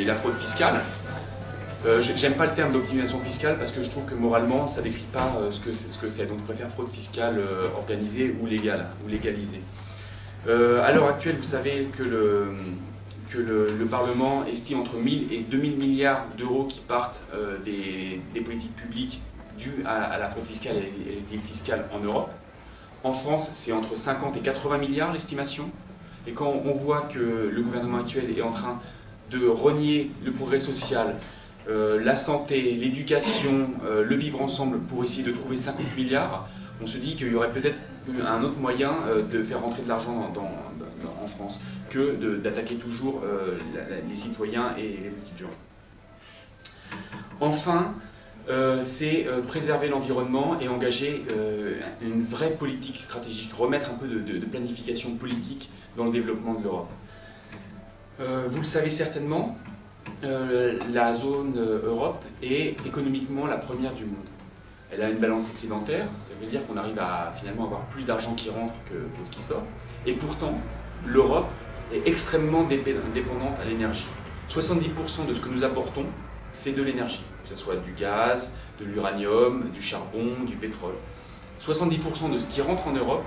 la fraude fiscale. J'aime pas le terme d'optimisation fiscale parce que je trouve que moralement, ça décrit pas ce que c'est. Donc je préfère fraude fiscale organisée ou légale, ou légalisée. À l'heure actuelle, vous savez que le Parlement estime entre 1000 et 2000 milliards d'euros qui partent des politiques publiques dues à la fraude fiscale et l'exil fiscal en Europe. En France, c'est entre 50 et 80 milliards l'estimation. Et quand on voit que le gouvernement actuel est en train de renier le progrès social, la santé, l'éducation, le vivre ensemble pour essayer de trouver 50 milliards, on se dit qu'il y aurait peut-être un autre moyen de faire rentrer de l'argent en France que d'attaquer toujours les citoyens et les petites gens. Enfin, c'est préserver l'environnement et engager une vraie politique stratégique, remettre un peu de planification politique dans le développement de l'Europe. Vous le savez certainement, la zone Europe est économiquement la première du monde. Elle a une balance excédentaire, ça veut dire qu'on arrive à finalement avoir plus d'argent qui rentre que ce qui sort. Et pourtant, l'Europe est extrêmement dépendante à l'énergie. 70% de ce que nous apportons, c'est de l'énergie, que ce soit du gaz, de l'uranium, du charbon, du pétrole. 70% de ce qui rentre en Europe,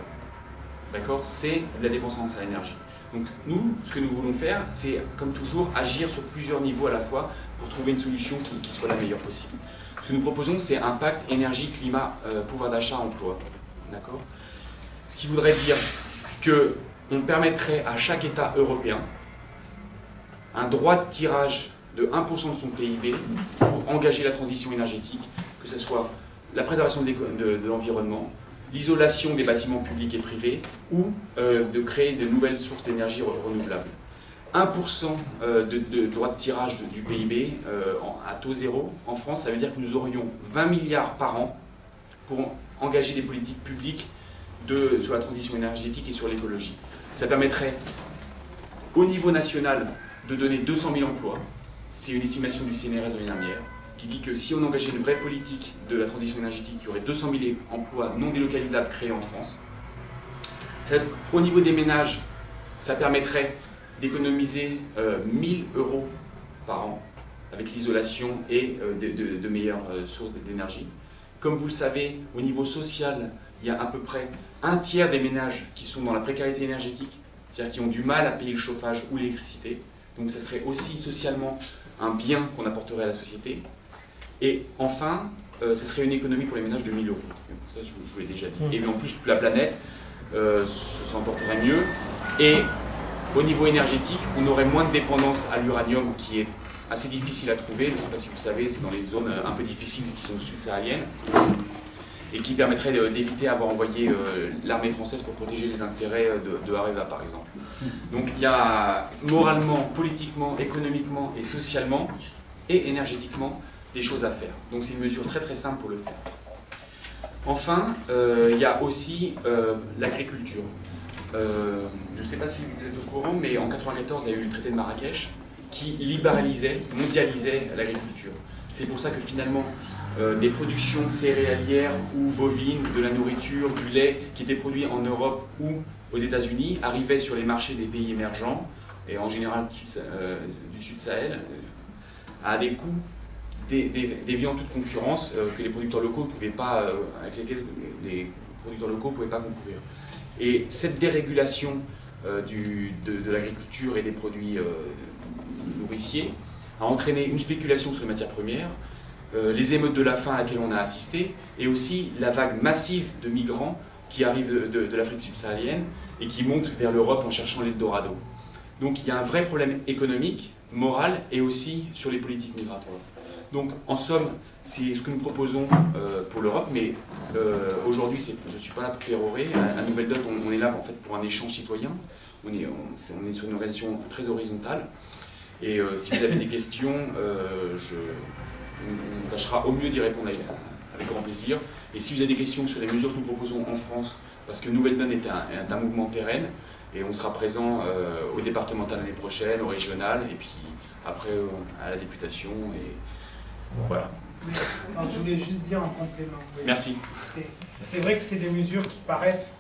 d'accord, c'est de la dépendance à l'énergie. Donc nous, ce que nous voulons faire, c'est, comme toujours, agir sur plusieurs niveaux à la fois pour trouver une solution qui soit la meilleure possible. Ce que nous proposons, c'est un pacte énergie, climat, pouvoir d'achat, emploi. D'accord ? Ce qui voudrait dire qu'on permettrait à chaque État européen un droit de tirage de 1% de son PIB pour engager la transition énergétique, que ce soit la préservation de l'environnement, l'isolation des bâtiments publics et privés ou de créer de nouvelles sources d'énergie renouvelables. 1% de droit de tirage du PIB à taux zéro en France, ça veut dire que nous aurions 20 milliards par an pour engager des politiques publiques sur la transition énergétique et sur l'écologie. Ça permettrait au niveau national de donner 200 000 emplois. C'est une estimation du CNRS de l'année dernière qui dit que si on engageait une vraie politique de la transition énergétique, il y aurait 200 000 emplois non délocalisables créés en France. Au niveau des ménages, ça permettrait d'économiser 1000 € par an avec l'isolation et de meilleures sources d'énergie. Comme vous le savez, au niveau social, il y a à peu près un tiers des ménages qui sont dans la précarité énergétique, c'est-à-dire qui ont du mal à payer le chauffage ou l'électricité. Donc ça serait aussi socialement un bien qu'on apporterait à la société. Et enfin, ça serait une économie pour les ménages de 1000 €. Ça, je vous l'ai déjà dit. Et en plus, la planète s'en porterait mieux. Et au niveau énergétique, on aurait moins de dépendance à l'uranium qui est assez difficile à trouver. Je ne sais pas si vous le savez, c'est dans les zones un peu difficiles qui sont sud-sahariennes et qui permettrait d'éviter d'avoir envoyé l'armée française pour protéger les intérêts de Areva, par exemple. Donc il y a moralement, politiquement, économiquement et socialement et énergétiquement des choses à faire. Donc c'est une mesure très très simple pour le faire. Enfin, il y a aussi l'agriculture. Je ne sais pas si vous êtes au courant, mais en 1994, il y a eu le traité de Marrakech qui libéralisait, mondialisait l'agriculture. C'est pour ça que finalement, des productions céréalières ou bovines, de la nourriture, du lait qui étaient produits en Europe ou aux États-Unis arrivaient sur les marchés des pays émergents, et en général du Sud-Sahel, à des coûts déviant toute concurrence que les producteurs locaux pouvaient pas, avec lesquels les producteurs locaux ne pouvaient pas concourir. Et cette dérégulation de l'agriculture et des produits nourriciers a entraîné une spéculation sur les matières premières, les émeutes de la faim à laquelle on a assisté, et aussi la vague massive de migrants qui arrivent de l'Afrique subsaharienne et qui montent vers l'Europe en cherchant l'Eldorado. Donc il y a un vrai problème économique, moral et aussi sur les politiques migratoires. Donc en somme, c'est ce que nous proposons pour l'Europe, mais aujourd'hui je ne suis pas là pour pérorer. À Nouvelle Dot, on est là en fait pour un échange citoyen. On est sur une organisation très horizontale. Et si vous avez des questions, on tâchera au mieux d'y répondre avec grand plaisir. Et si vous avez des questions sur les mesures que nous proposons en France, parce que Nouvelle Donne est un mouvement pérenne, et on sera présent au départemental l'année prochaine, au régional, et puis après à la députation. Et voilà. Alors, je voulais juste dire en complément. Oui. Merci. C'est vrai que c'est des mesures qui paraissent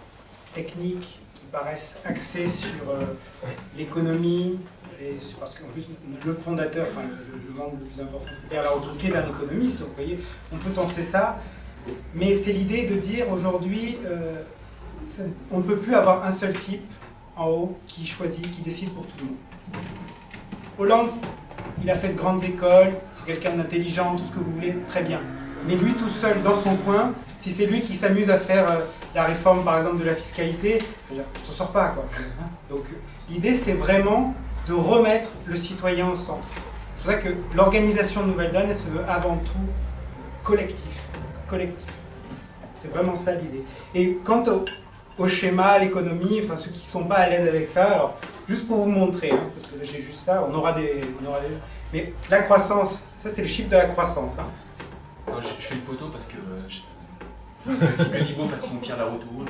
techniques, qui paraissent axées sur l'économie, parce qu'en plus le fondateur, enfin le membre le plus important, c'est Pierre Larouturou, qui est un économiste, donc vous voyez, on peut penser ça, mais c'est l'idée de dire aujourd'hui, on ne peut plus avoir un seul type en haut qui choisit, qui décide pour tout le monde. Hollande, il a fait de grandes écoles, c'est quelqu'un d'intelligent, tout ce que vous voulez, très bien. Mais lui tout seul dans son coin, si c'est lui qui s'amuse à faire la réforme par exemple de la fiscalité, on ne s'en sort pas quoi. Donc l'idée c'est vraiment de remettre le citoyen au centre. C'est pour ça que l'organisation de Nouvelle Donne, elle se veut avant tout collectif. C'est vraiment ça l'idée. Et quant au schéma, à l'économie, enfin ceux qui ne sont pas à l'aise avec ça, alors juste pour vous montrer, hein, parce que là j'ai juste ça, on aura des... Mais la croissance, ça c'est le chiffre de la croissance. Hein. Alors, je fais une photo parce que que Thibaut fasse son Pierre Laroutour.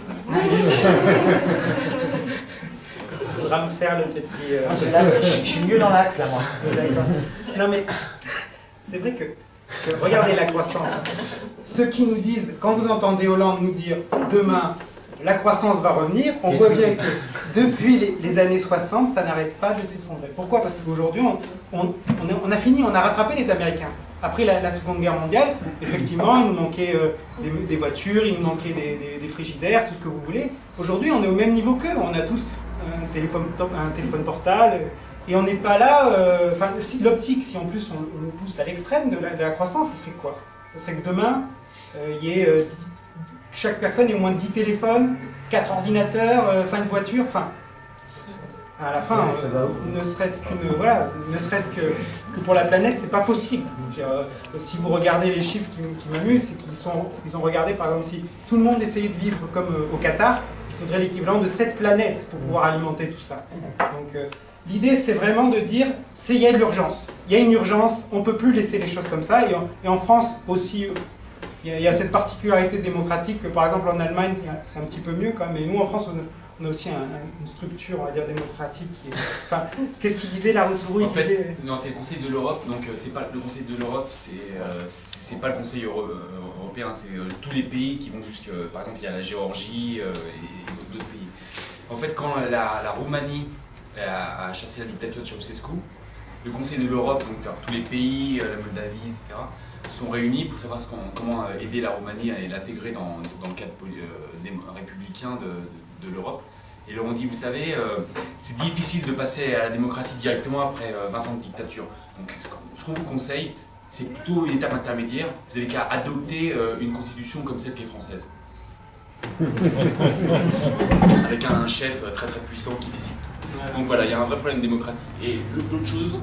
Il faudra me faire le petit... Là, je suis mieux dans l'axe là moi. D'accord. Non mais c'est vrai que regardez la croissance. Ceux qui nous disent, quand vous entendez Hollande nous dire demain la croissance va revenir, on voit bien que depuis les années 60, ça n'arrête pas de s'effondrer. Pourquoi? Parce qu'aujourd'hui, on a fini, on a rattrapé les Américains. Après la Seconde Guerre mondiale, effectivement, il nous manquait des voitures, il nous manquait des frigidaires, tout ce que vous voulez. Aujourd'hui, on est au même niveau qu'eux. On a tous un téléphone portable. Et on n'est pas là, si l'optique, si en plus on le pousse à l'extrême de la croissance, ça serait quoi? Ça serait que demain, chaque personne ait au moins 10 téléphones, 4 ordinateurs, 5 voitures, enfin, à la fin, ne serait-ce que pour la planète, c'est pas possible. Si vous regardez les chiffres qui m'amusent, c'est qu'ils ont regardé, par exemple, si tout le monde essayait de vivre comme au Qatar, il faudrait l'équivalent de 7 planètes pour pouvoir alimenter tout ça. Donc, l'idée, c'est vraiment de dire, il y a de l'urgence. Il y a une urgence, on ne peut plus laisser les choses comme ça. Et en France aussi, il y a cette particularité démocratique que, par exemple, en Allemagne, c'est un petit peu mieux quand même. Mais nous, en France, on a aussi une structure, on va dire, démocratique. Enfin, qu'est-ce qu'il disait, Laroutour? En fait, non, c'est le Conseil de l'Europe. Donc, c'est pas le Conseil de l'Europe, c'est pas le Conseil européen. C'est tous les pays qui vont jusque... Par exemple, il y a la Géorgie et d'autres pays. En fait, quand la Roumanie a chassé la dictature de Ceausescu, le Conseil de l'Europe, donc tous les pays, la Moldavie, etc., sont réunis pour savoir comment aider la Roumanie à l'intégrer dans le cadre républicain de l'Europe. Et ils leur ont dit, vous savez, c'est difficile de passer à la démocratie directement après 20 ans de dictature. Donc ce qu'on vous conseille, c'est plutôt une étape intermédiaire. Vous avez qu'à adopter une constitution comme celle qui est française. Avec un chef très très puissant qui décide. Donc voilà, il y a un vrai problème démocratique. Et l'autre chose,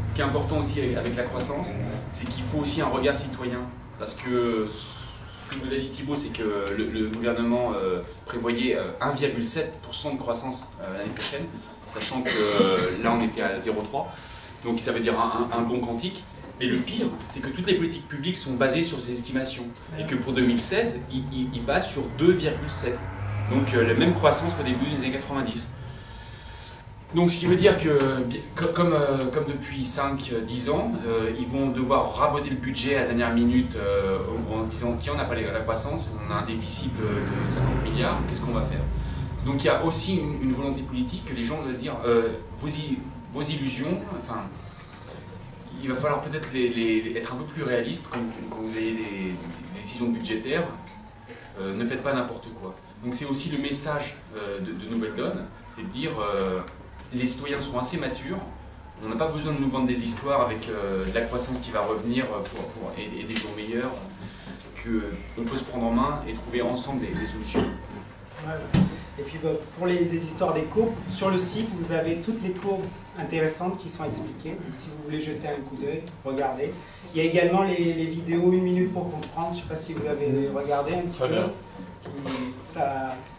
ce qui est important aussi avec la croissance, c'est qu'il faut aussi un regard citoyen. Parce que ce que vous a dit Thibaut, c'est que le gouvernement prévoyait 1,7% de croissance l'année prochaine, sachant que là on était à 0,3%. Donc ça veut dire un bon quantique. Mais le pire, c'est que toutes les politiques publiques sont basées sur ces estimations. Et que pour 2016, ils basent sur 2,7%. Donc la même croissance qu'au début des années 90. Donc ce qui veut dire que, comme depuis 5-10 ans, ils vont devoir raboter le budget à la dernière minute en disant tiens, on n'a pas la croissance, on a un déficit de 50 milliards, qu'est-ce qu'on va faire? Donc il y a aussi une volonté politique que les gens doivent dire vos illusions, enfin, il va falloir peut-être être un peu plus réaliste quand vous avez des décisions budgétaires, ne faites pas n'importe quoi. Donc c'est aussi le message de Nouvelle Donne, c'est de dire les citoyens sont assez matures, on n'a pas besoin de nous vendre des histoires avec de la croissance qui va revenir et des jours meilleurs, qu'on peut se prendre en main et trouver ensemble des solutions. Voilà. Et puis pour les histoires des courbes, sur le site vous avez toutes les courbes intéressantes qui sont expliquées. Donc, si vous voulez jeter un coup d'œil, regardez. Il y a également les vidéos 1 minute pour comprendre, je ne sais pas si vous avez regardé un petit peu.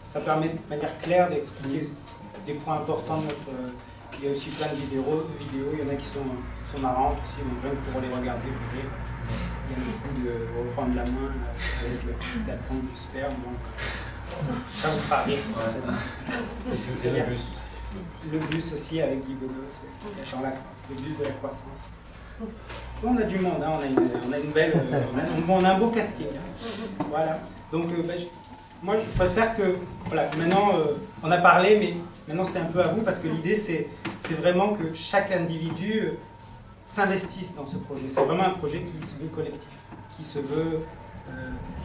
Ça permet de manière claire d'expliquer des points importants de notre... Il y a aussi plein de vidéos, il y en a qui sont marrantes aussi, donc même pour les regarder, vous voyez. Il y a beaucoup de reprendre la main avec la pompe du sperme, donc ça vous fera rire. Et le bus aussi. Le bus aussi avec Guy Bedos, le bus de la croissance. On a du monde, hein, on a une belle... on a un beau casting. Hein. Voilà. Donc moi je préfère que... Voilà, maintenant on a parlé, mais maintenant c'est un peu à vous, parce que l'idée c'est vraiment que chaque individu s'investisse dans ce projet. C'est vraiment un projet qui se veut collectif, qui se veut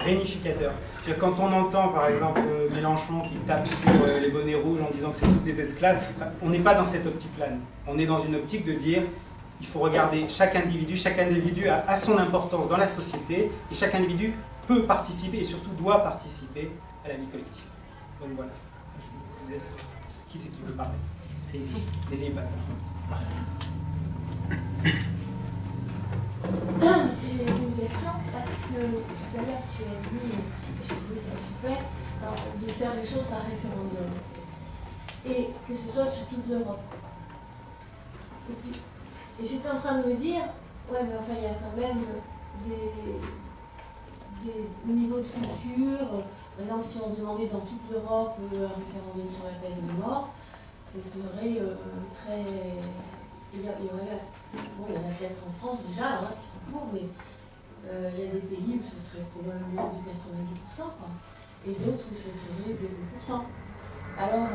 réunificateur. Quand on entend par exemple Mélenchon qui tape sur les bonnets rouges en disant que c'est tous des esclaves, on n'est pas dans cette optique-là. On est dans une optique de dire Il faut regarder chaque individu a son importance dans la société, et chaque individu peut participer, et surtout doit participer à la vie collective. Donc voilà, je vous laisse. Qui c'est qui veut parler? Allez-y, n'hésitez pas. J'ai une question parce que tout à l'heure tu as dit, j'ai trouvé ça super, de faire les choses par référendum. Et que ce soit sur toute l'Europe. Et j'étais en train de me dire, ouais mais enfin il y a quand même des niveaux de culture. Par exemple, si on demandait dans toute l'Europe un référendum sur la peine de mort, ce serait très... Il y en a peut-être en France déjà qui sont pour, mais il y a des pays où ce serait probablement de 90%, quoi, et d'autres où ce serait 0%. Alors,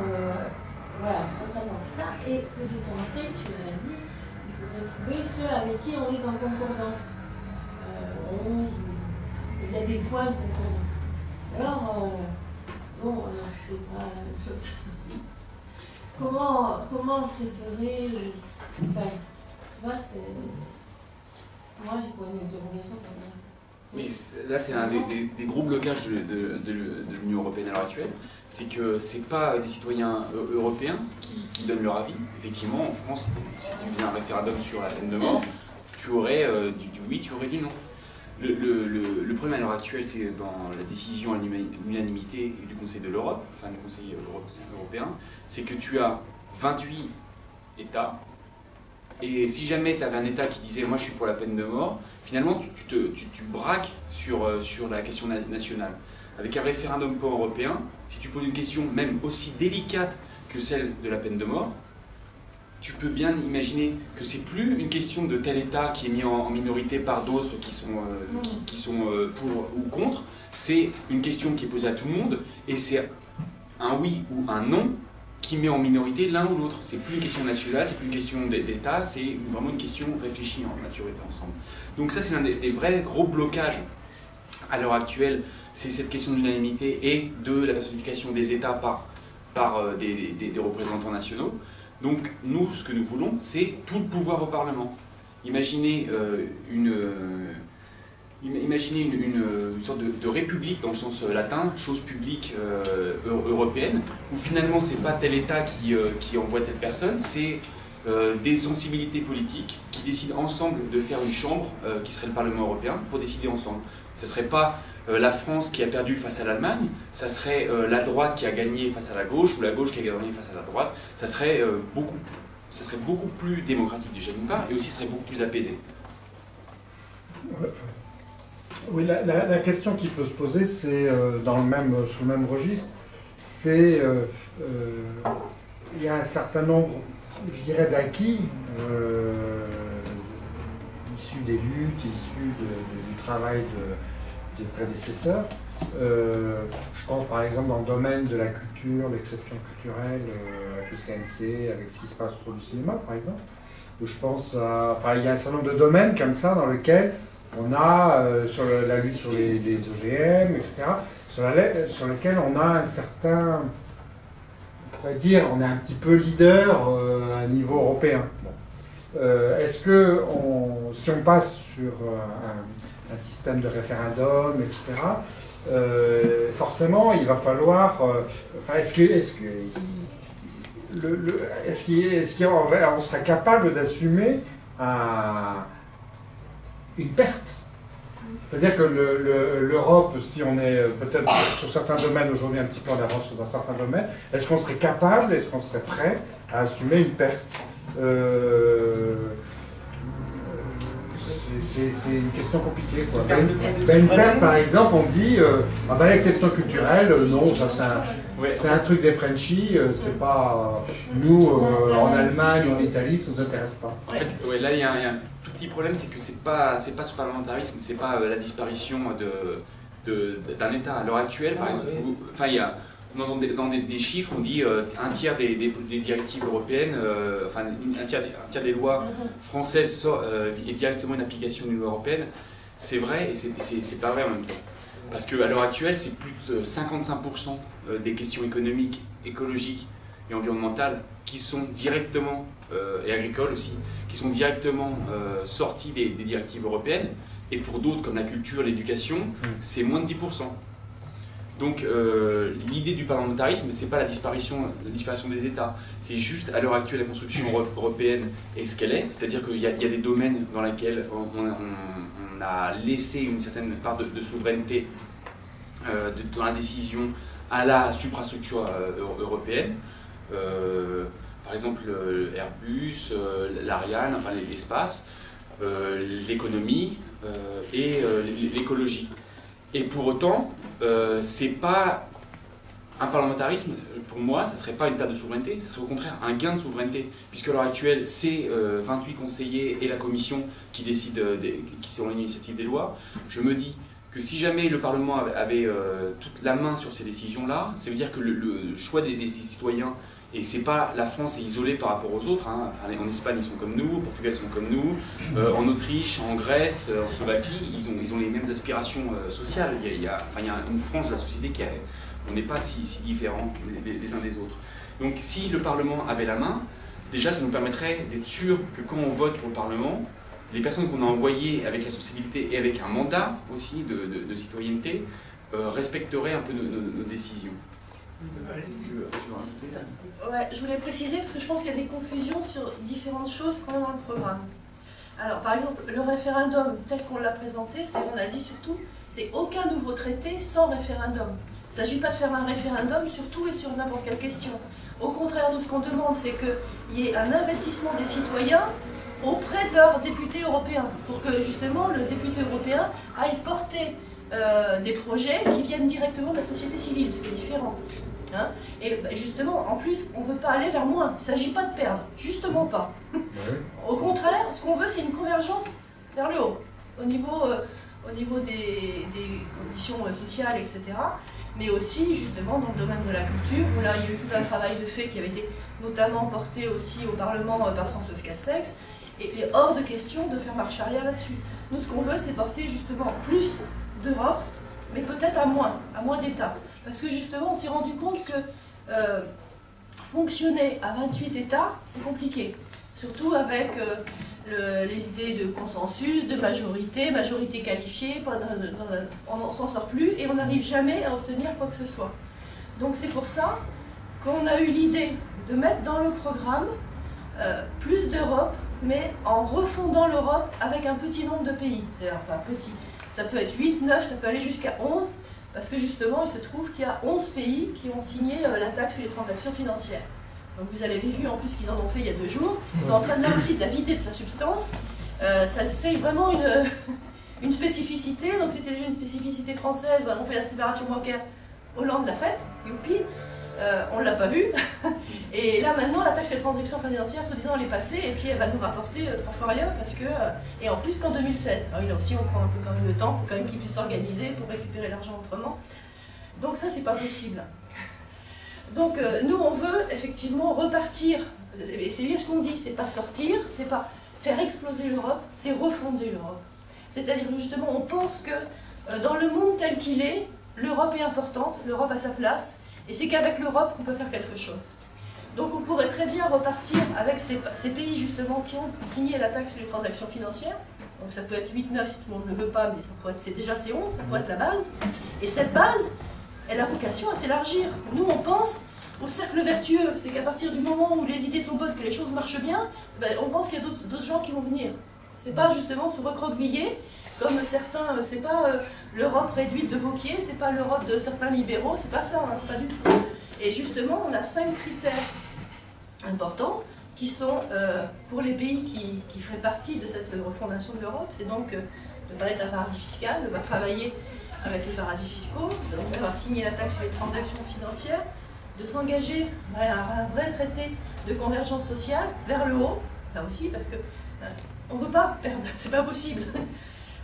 voilà, je suis en train de penser ça, et peu de temps après, tu m'as dit, il faudrait trouver ceux avec qui on est dans concordance. 11, il y a des points de concordance. Alors, bon, c'est pas la même chose. Comment se ferait... Enfin, tu vois, c'est... Moi, j'ai pas une interrogation comme ça. Oui, là, c'est un des gros blocages de l'Union européenne à l'heure actuelle. C'est que ce n'est pas des citoyens européens qui donnent leur avis. Effectivement, en France, si tu faisais un référendum sur la peine de mort, tu aurais du oui, tu aurais du non. Le problème à l'heure actuelle, c'est dans la décision à l'unanimité du Conseil de l'Europe, enfin du Conseil européen, c'est que tu as 28 États, et si jamais tu avais un État qui disait « moi je suis pour la peine de mort », finalement tu braques sur la question nationale. Avec un référendum pan-européen, si tu poses une question même aussi délicate que celle de la peine de mort, tu peux bien imaginer que c'est plus une question de tel État qui est mis en minorité par d'autres qui sont pour ou contre, c'est une question qui est posée à tout le monde, et c'est un oui ou un non qui met en minorité l'un ou l'autre. C'est plus une question nationale, c'est plus une question d'État, c'est vraiment une question réfléchie en maturité ensemble. Donc ça, c'est l'un des vrais gros blocages à l'heure actuelle, c'est cette question de l'unanimité et de la personnification des États par des représentants nationaux. Donc nous, ce que nous voulons, c'est tout le pouvoir au Parlement. Imaginez une sorte de république dans le sens latin, chose publique européenne, où finalement c'est pas tel État qui envoie telle personne, c'est des sensibilités politiques qui décident ensemble de faire une chambre qui serait le Parlement européen pour décider ensemble. Ce ne serait pas la France qui a perdu face à l'Allemagne, ça serait la droite qui a gagné face à la gauche, ou la gauche qui a gagné face à la droite. Ça serait beaucoup plus démocratique déjà d'une part, et aussi ça serait beaucoup plus apaisé. Oui, la question qui peut se poser, c'est sous le même registre, c'est il y a un certain nombre, je dirais, d'acquis issus des luttes, issus du travail des prédécesseurs. Je pense par exemple dans le domaine de la culture, l'exception culturelle, avec le CNC, avec ce qui se passe autour du cinéma par exemple, où je pense enfin il y a un certain nombre de domaines comme ça dans lesquels on a, sur la lutte sur les OGM, etc., sur lesquels on a un certain, on pourrait dire, on est un petit peu leader à niveau européen. Bon. Est-ce que, si on passe sur un système de référendatum, etc., forcément, il va falloir... enfin, on serait capable d'assumer une perte? C'est-à-dire que l'Europe, si on est peut-être sur certains domaines aujourd'hui un petit peu en avance dans certains domaines, est-ce qu'on serait capable, est-ce qu'on serait prêt à assumer une perte? C'est une question compliquée, quoi. Une perte, par exemple, on dit l'exception culturelle, non, ça c'est un truc des Frenchies, c'est pas nous en Allemagne ou en Italie, ça nous intéresse pas. En fait, ouais, là il y a un tout petit problème, c'est que c'est pas ce parlementarisme, c'est pas la disparition d'un État à l'heure actuelle, par exemple. Enfin, il y a dans des chiffres, on dit un tiers des directives européennes, enfin un tiers des lois françaises est directement une application d'une loi européenne. C'est vrai et c'est pas vrai en même temps. Parce qu'à l'heure actuelle, c'est plus de 55% des questions économiques, écologiques et environnementales qui sont directement, et agricoles aussi, qui sont directement sortis des directives européennes, et pour d'autres, comme la culture, l'éducation, c'est moins de 10%. Donc l'idée du parlementarisme, c'est pas la disparition des États, c'est juste à l'heure actuelle la construction européenne est ce qu'elle est, c'est-à-dire qu'il y a des domaines dans lesquels on a laissé une certaine part de souveraineté dans la décision à la suprastructure européenne. Par exemple Airbus, l'Ariane, enfin l'espace, l'économie et l'écologie. Et pour autant, c'est pas un parlementarisme, pour moi, ce ne serait pas une perte de souveraineté, ce serait au contraire un gain de souveraineté, puisque à l'heure actuelle, c'est 28 conseillers et la commission qui décident, qui sont l'initiative des lois. Je me dis que si jamais le Parlement avait toute la main sur ces décisions-là, ça veut dire que le choix des citoyens, et c'est pas la France est isolée par rapport aux autres, hein. Enfin, en Espagne ils sont comme nous, au Portugal ils sont comme nous, en Autriche, en Grèce, en Slovaquie, ils ont les mêmes aspirations sociales. Il y a une frange de la société qui on n'est pas si différents les uns des autres. Donc si le Parlement avait la main, déjà ça nous permettrait d'être sûr que quand on vote pour le Parlement, les personnes qu'on a envoyées avec la sensibilité et avec un mandat aussi de citoyenneté respecteraient un peu nos décisions. Ouais, je voulais préciser parce que je pense qu'il y a des confusions sur différentes choses qu'on a dans le programme. Alors par exemple, le référendum tel qu'on l'a présenté, on a dit surtout, c'est aucun nouveau traité sans référendum. Il ne s'agit pas de faire un référendum sur tout et sur n'importe quelle question. Au contraire, nous ce qu'on demande, c'est qu'il y ait un investissement des citoyens auprès de leurs députés européens, pour que justement le député européen aille porter des projets qui viennent directement de la société civile, ce qui est différent. Hein, et justement, en plus, on ne veut pas aller vers moins. Il ne s'agit pas de perdre, justement pas. Au contraire, ce qu'on veut, c'est une convergence vers le haut, au niveau des conditions sociales, etc. Mais aussi, justement, dans le domaine de la culture, où là, il y a eu tout un travail de fait qui avait été notamment porté aussi au Parlement par Françoise Castex. Et il est hors de question de faire marche arrière là-dessus. Nous, ce qu'on veut, c'est porter justement plus d'Europe, mais peut-être à moins d'États. Parce que justement, on s'est rendu compte que fonctionner à 28 États, c'est compliqué. Surtout avec les idées de consensus, de majorité qualifiée, on n'en sort plus et on n'arrive jamais à obtenir quoi que ce soit. Donc c'est pour ça qu'on a eu l'idée de mettre dans le programme plus d'Europe, mais en refondant l'Europe avec un petit nombre de pays. Enfin petit, ça peut être 8, 9, ça peut aller jusqu'à 11, parce que justement il se trouve qu'il y a 11 pays qui ont signé la taxe sur les transactions financières. Donc vous avez vu en plus qu'ils en ont fait il y a 2 jours. Ils sont en train de là aussi de la vider de sa substance. C'est vraiment une spécificité. Donc c'était déjà une spécificité française. On fait la séparation bancaire. Hollande l'a faite. Youpi. On ne l'a pas vu. Et là maintenant, la taxe sur les transactions financières, tout disant, elle est passée. Et puis elle va nous rapporter 3 fois rien. Parce que, et en plus qu'en 2016. Alors là aussi, on prend un peu quand même le temps. Il faut quand même qu'ils puissent s'organiser pour récupérer l'argent autrement. Donc ça, c'est pas possible. Donc nous on veut effectivement repartir, et c'est bien ce qu'on dit, c'est pas sortir, c'est pas faire exploser l'Europe, c'est refonder l'Europe. C'est-à-dire justement on pense que dans le monde tel qu'il est, l'Europe est importante, l'Europe a sa place, et c'est qu'avec l'Europe qu'on peut faire quelque chose. Donc on pourrait très bien repartir avec ces pays justement qui ont signé la taxe sur les transactions financières, donc ça peut être 8-9 si tout le monde ne le veut pas, mais ça pourrait être déjà c'est 11, ça pourrait être la base, et cette base, elle a vocation à s'élargir. Nous, on pense au cercle vertueux. C'est qu'à partir du moment où les idées sont bonnes, que les choses marchent bien, ben, on pense qu'il y a d'autres gens qui vont venir. C'est pas justement se recroqueviller, comme certains, c'est pas l'Europe réduite de Vauquier, c'est pas l'Europe de certains libéraux, c'est pas ça, hein, pas du tout. Et justement, on a 5 critères importants qui sont, pour les pays qui feraient partie de cette refondation de l'Europe, c'est donc de parler de la paradis fiscale, de travailler avec les paradis fiscaux, d'avoir signé la taxe sur les transactions financières, de s'engager à un vrai traité de convergence sociale vers le haut, là aussi, parce que on ne veut pas perdre, c'est pas possible.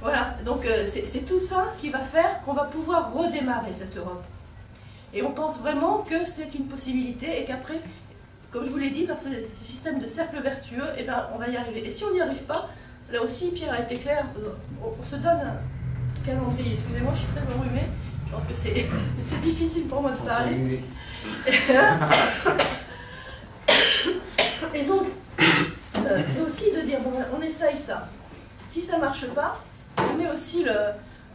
Voilà, donc c'est tout ça qui va faire qu'on va pouvoir redémarrer cette Europe. Et on pense vraiment que c'est une possibilité et qu'après, comme je vous l'ai dit, par ce système de cercle vertueux, eh ben, on va y arriver. Et si on n'y arrive pas, là aussi, Pierre a été clair, on se donne calendrier. Excusez-moi, je suis très enrhumée. Je pense que c'est difficile pour moi de parler. Et donc, c'est aussi de dire, bon, on essaye ça. Si ça ne marche pas, on met aussi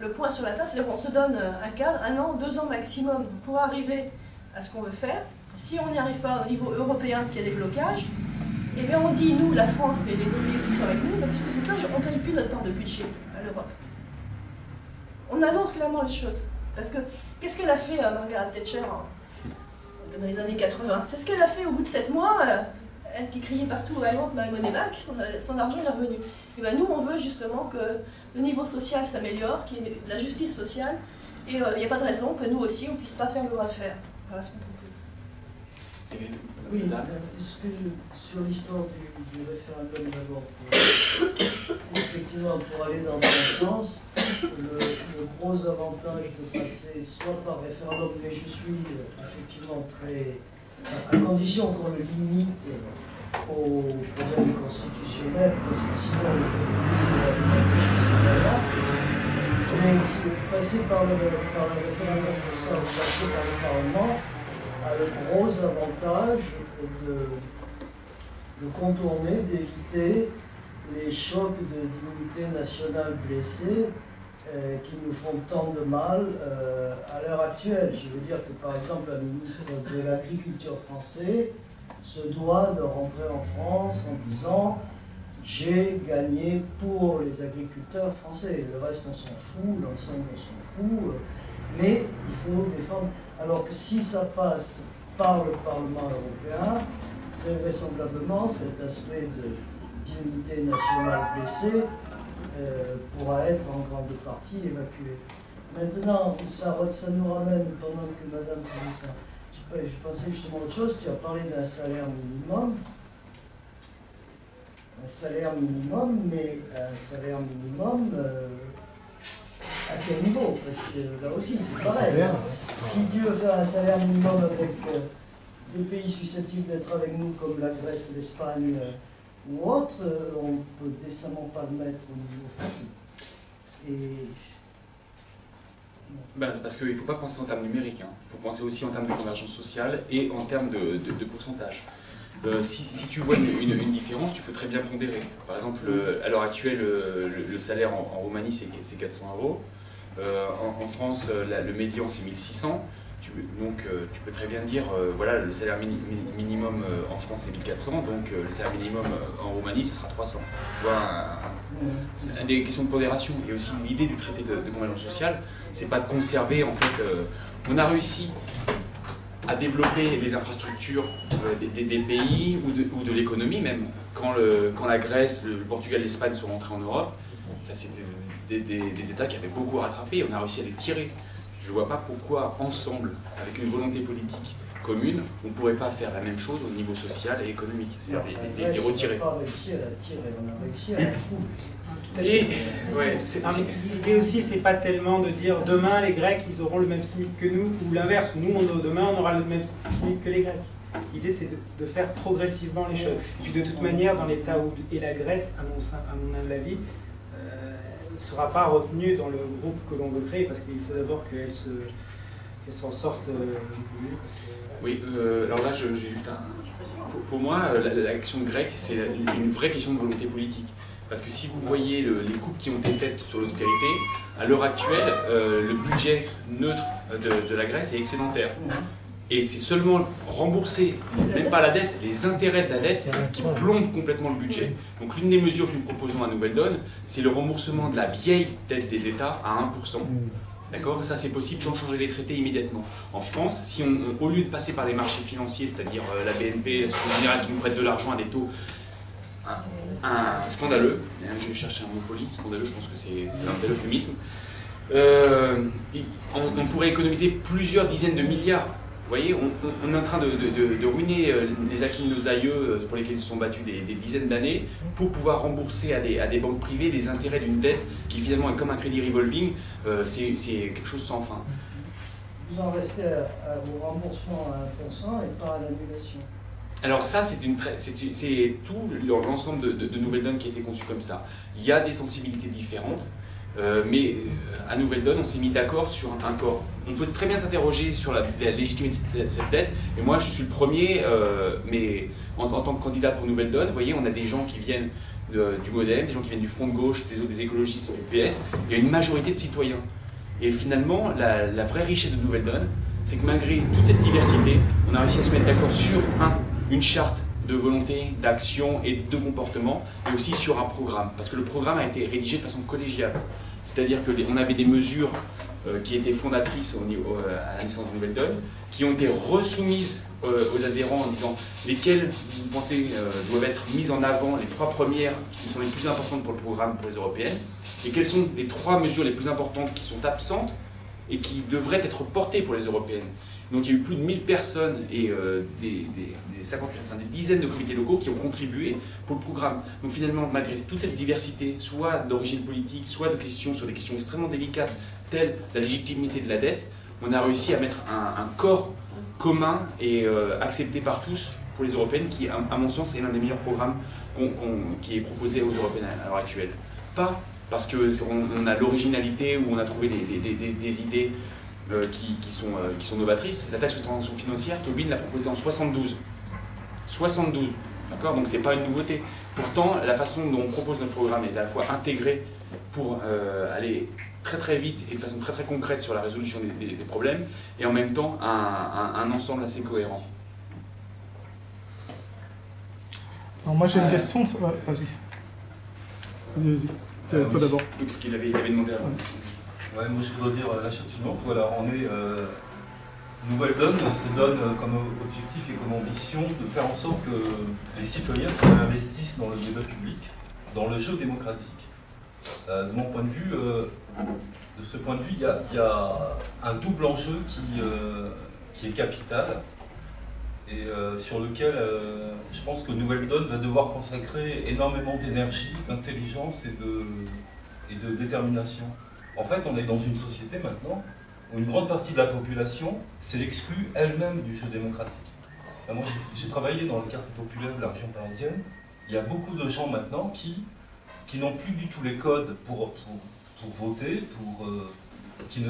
le point sur la table, c'est-à-dire qu'on se donne un cadre, 1 an, 2 ans maximum pour arriver à ce qu'on veut faire. Si on n'y arrive pas au niveau européen, qu'il y a des blocages, eh bien on dit, nous, la France, mais les autres pays aussi qui sont avec nous, puisque c'est ça, on ne paye plus notre part de budget à l'Europe. On annonce clairement les choses. Parce que, qu'est-ce qu'elle a fait, Margaret Thatcher, dans les années 80? C'est ce qu'elle a fait au bout de 7 mois, elle qui criait partout, I want my money back, son argent est revenu. Et bien nous, on veut justement que le niveau social s'améliore, qu'il y ait de la justice sociale, et il n'y a pas de raison que nous aussi, on ne puisse pas faire le droit de faire. Voilà ce qu'on propose. Oui, sur l'histoire du référendum d'abord, effectivement, pour aller dans le sens, le gros avantage de passer soit par référendum, mais je suis effectivement très... à condition qu'on le limite au problème constitutionnel, parce que sinon mais si vous passez par le référendum comme ça, vous passez par le Parlement, a le gros avantage de contourner, d'éviter les chocs de dignité nationale blessés qui nous font tant de mal à l'heure actuelle. Je veux dire que par exemple la ministre de l'Agriculture française se doit de rentrer en France en disant « j'ai gagné pour les agriculteurs français ». Le reste on s'en fout, l'ensemble on s'en fout, mais il faut défendre. Alors que si ça passe par le Parlement européen, très vraisemblablement cet aspect de dignité nationale blessée pourra être en grande partie évacué. Maintenant, ça nous ramène, pendant que Madame faisait ça, je pensais justement à autre chose, tu as parlé d'un salaire minimum. Un salaire minimum, mais un salaire minimum à quel niveau? Parce que là aussi, c'est pareil. Si tu veux faire un salaire minimum avec des pays susceptibles d'être avec nous, comme la Grèce, l'Espagne ou autre, on ne peut décemment pas le mettre au niveau français. Parce qu'il ne faut pas penser en termes numériques, il faut penser aussi en termes de convergence sociale et en termes de pourcentage. Si tu vois une différence, tu peux très bien pondérer. Par exemple, à l'heure actuelle, le salaire en Roumanie, c'est 400 €. En France, le médian, c'est 1600. Donc, tu peux très bien dire, voilà, le salaire minimum en France, c'est 1400, donc le salaire minimum en Roumanie, ce sera 300. Tu vois, c'est des questions de pondération. Et aussi, l'idée du traité de convergence sociale, c'est pas de conserver, en fait, on a réussi à développer les infrastructures des pays ou de l'économie même. Quand la Grèce, le Portugal, l'Espagne sont rentrés en Europe, c'était des États qui avaient beaucoup à rattraper, on a réussi à les tirer. Je ne vois pas pourquoi, ensemble, avec une volonté politique commune, on ne pourrait pas faire la même chose au niveau social et économique, c'est-à-dire les retirer. On n'a pas réussi à la tirer, on a réussi à la trouver. Et ouais, l'idée aussi, c'est pas tellement de dire demain les Grecs ils auront le même SMIC que nous, ou l'inverse, nous demain on aura le même SMIC que les Grecs. L'idée c'est de faire progressivement les choses. Et puis de toute manière, dans l'état où est la Grèce, à mon humble avis, ne sera pas retenue dans le groupe que l'on veut créer, parce qu'il faut d'abord qu'elle s'en sorte mieux. Oui, alors là j'ai juste pour moi, la question grecque, c'est une vraie question de volonté politique. Parce que si vous voyez les coupes qui ont été faites sur l'austérité, à l'heure actuelle, le budget neutre de la Grèce est excédentaire. Et c'est seulement rembourser, même pas la dette, les intérêts de la dette qui plombent complètement le budget. Donc l'une des mesures que nous proposons à Nouvelle Donne, c'est le remboursement de la vieille dette des États à 1%. D'accord? Ça c'est possible sans changer les traités immédiatement. En France, si au lieu de passer par les marchés financiers, c'est-à-dire la BNP, la Société Générale qui nous prête de l'argent à des taux scandaleux, je vais chercher un mot poli, scandaleux, je pense que c'est un bel euphémisme, on pourrait économiser plusieurs dizaines de milliards. Vous voyez, on est en train de ruiner les acquis de nos aïeux pour lesquels ils se sont battus des dizaines d'années pour pouvoir rembourser à des banques privées les intérêts d'une dette qui finalement est comme un crédit revolving, c'est quelque chose sans fin. Vous en restez au remboursement à 1% et pas à l'annulation. Alors ça, c'est tout l'ensemble de Nouvelle Donne qui a été conçu comme ça. Il y a des sensibilités différentes. Mais à Nouvelle Donne, on s'est mis d'accord sur un corps. On peut très bien s'interroger sur la légitimité de cette dette, et moi je suis le premier, mais en tant que candidat pour Nouvelle Donne, vous voyez, on a des gens qui viennent du MoDem, des gens qui viennent du Front de Gauche, des écologistes du PS, il y a une majorité de citoyens. Et finalement, la vraie richesse de Nouvelle Donne, c'est que malgré toute cette diversité, on a réussi à se mettre d'accord sur une charte de volonté, d'action et de comportement, et aussi sur un programme. Parce que le programme a été rédigé de façon collégiale. C'est-à-dire qu'on avait des mesures qui étaient fondatrices à la naissance de Nouvelle Donne, qui ont été resoumises aux adhérents en disant lesquelles vous pensez doivent être mises en avant, les 3 premières qui sont les plus importantes pour le programme pour les européennes, et quelles sont les 3 mesures les plus importantes qui sont absentes et qui devraient être portées pour les européennes. Donc il y a eu plus de 1000 personnes et des dizaines de comités locaux qui ont contribué pour le programme. Donc finalement, malgré toute cette diversité, soit d'origine politique, soit de questions sur des questions extrêmement délicates, telles la légitimité de la dette, on a réussi à mettre un corps commun et accepté par tous pour les européennes, qui, à mon sens, est l'un des meilleurs programmes qui est proposé aux européennes à l'heure actuelle. Pas parce qu'on a l'originalité ou on a trouvé des idées qui sont novatrices. La taxe sur les transactions financières, Tobin l'a proposée en 72. 72, d'accord? Donc c'est pas une nouveauté. Pourtant, la façon dont on propose notre programme est à la fois intégrée pour aller très très vite et de façon très très concrète sur la résolution des problèmes, et en même temps un ensemble assez cohérent. Alors moi j'ai une question, vas-y. Vas-y, toi d'abord. Oui, parce qu'il avait demandé avant. Ouais, moi je voudrais dire la chose suivante. Voilà, Nouvelle Donne se donne comme objectif et comme ambition de faire en sorte que les citoyens se réinvestissent dans le débat public, dans le jeu démocratique. De mon point de vue, de ce point de vue, il y a un double enjeu qui est capital et sur lequel je pense que Nouvelle Donne va devoir consacrer énormément d'énergie, d'intelligence et de détermination. En fait, on est dans une société maintenant où une grande partie de la population s'est exclue elle-même du jeu démocratique. Moi, j'ai travaillé dans le quartier populaire de la région parisienne. Il y a beaucoup de gens maintenant qui n'ont plus du tout les codes pour voter, qui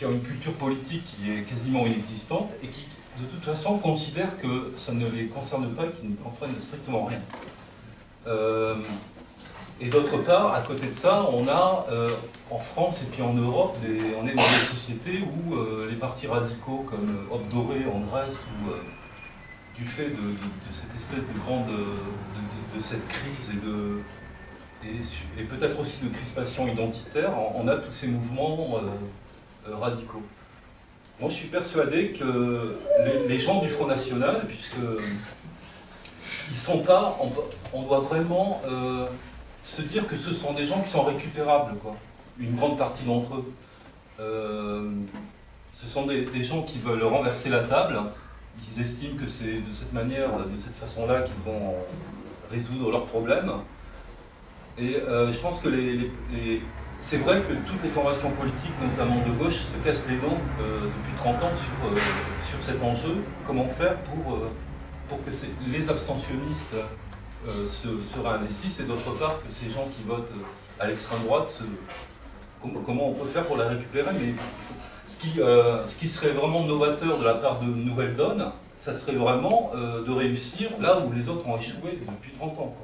ont une culture politique qui est quasiment inexistante et qui, de toute façon, considèrent que ça ne les concerne pas et qu'ils ne comprennent strictement rien. Et d'autre part, à côté de ça, on a en France et puis en Europe, on est dans des sociétés où les partis radicaux comme Hop Doré en Grèce, ou du fait de cette espèce de cette crise et peut-être aussi de crispation identitaire, on a tous ces mouvements radicaux. Moi, je suis persuadé que les gens du Front National, puisqu'ils sont pas, on doit vraiment se dire que ce sont des gens qui sont récupérables, quoi. Une grande partie d'entre eux. Ce sont des gens qui veulent renverser la table. Ils estiment que c'est de cette manière, de cette façon-là qu'ils vont résoudre leurs problèmes. Et je pense que c'est vrai que toutes les formations politiques, notamment de gauche, se cassent les dents depuis 30 ans sur cet enjeu. Comment faire pour que les abstentionnistes se réinvestissent, et d'autre part que ces gens qui votent à l'extrême droite, comment on peut faire pour la récupérer. Mais ce qui serait vraiment novateur de la part de Nouvelle Donne, ça serait vraiment de réussir là où les autres ont échoué depuis 30 ans.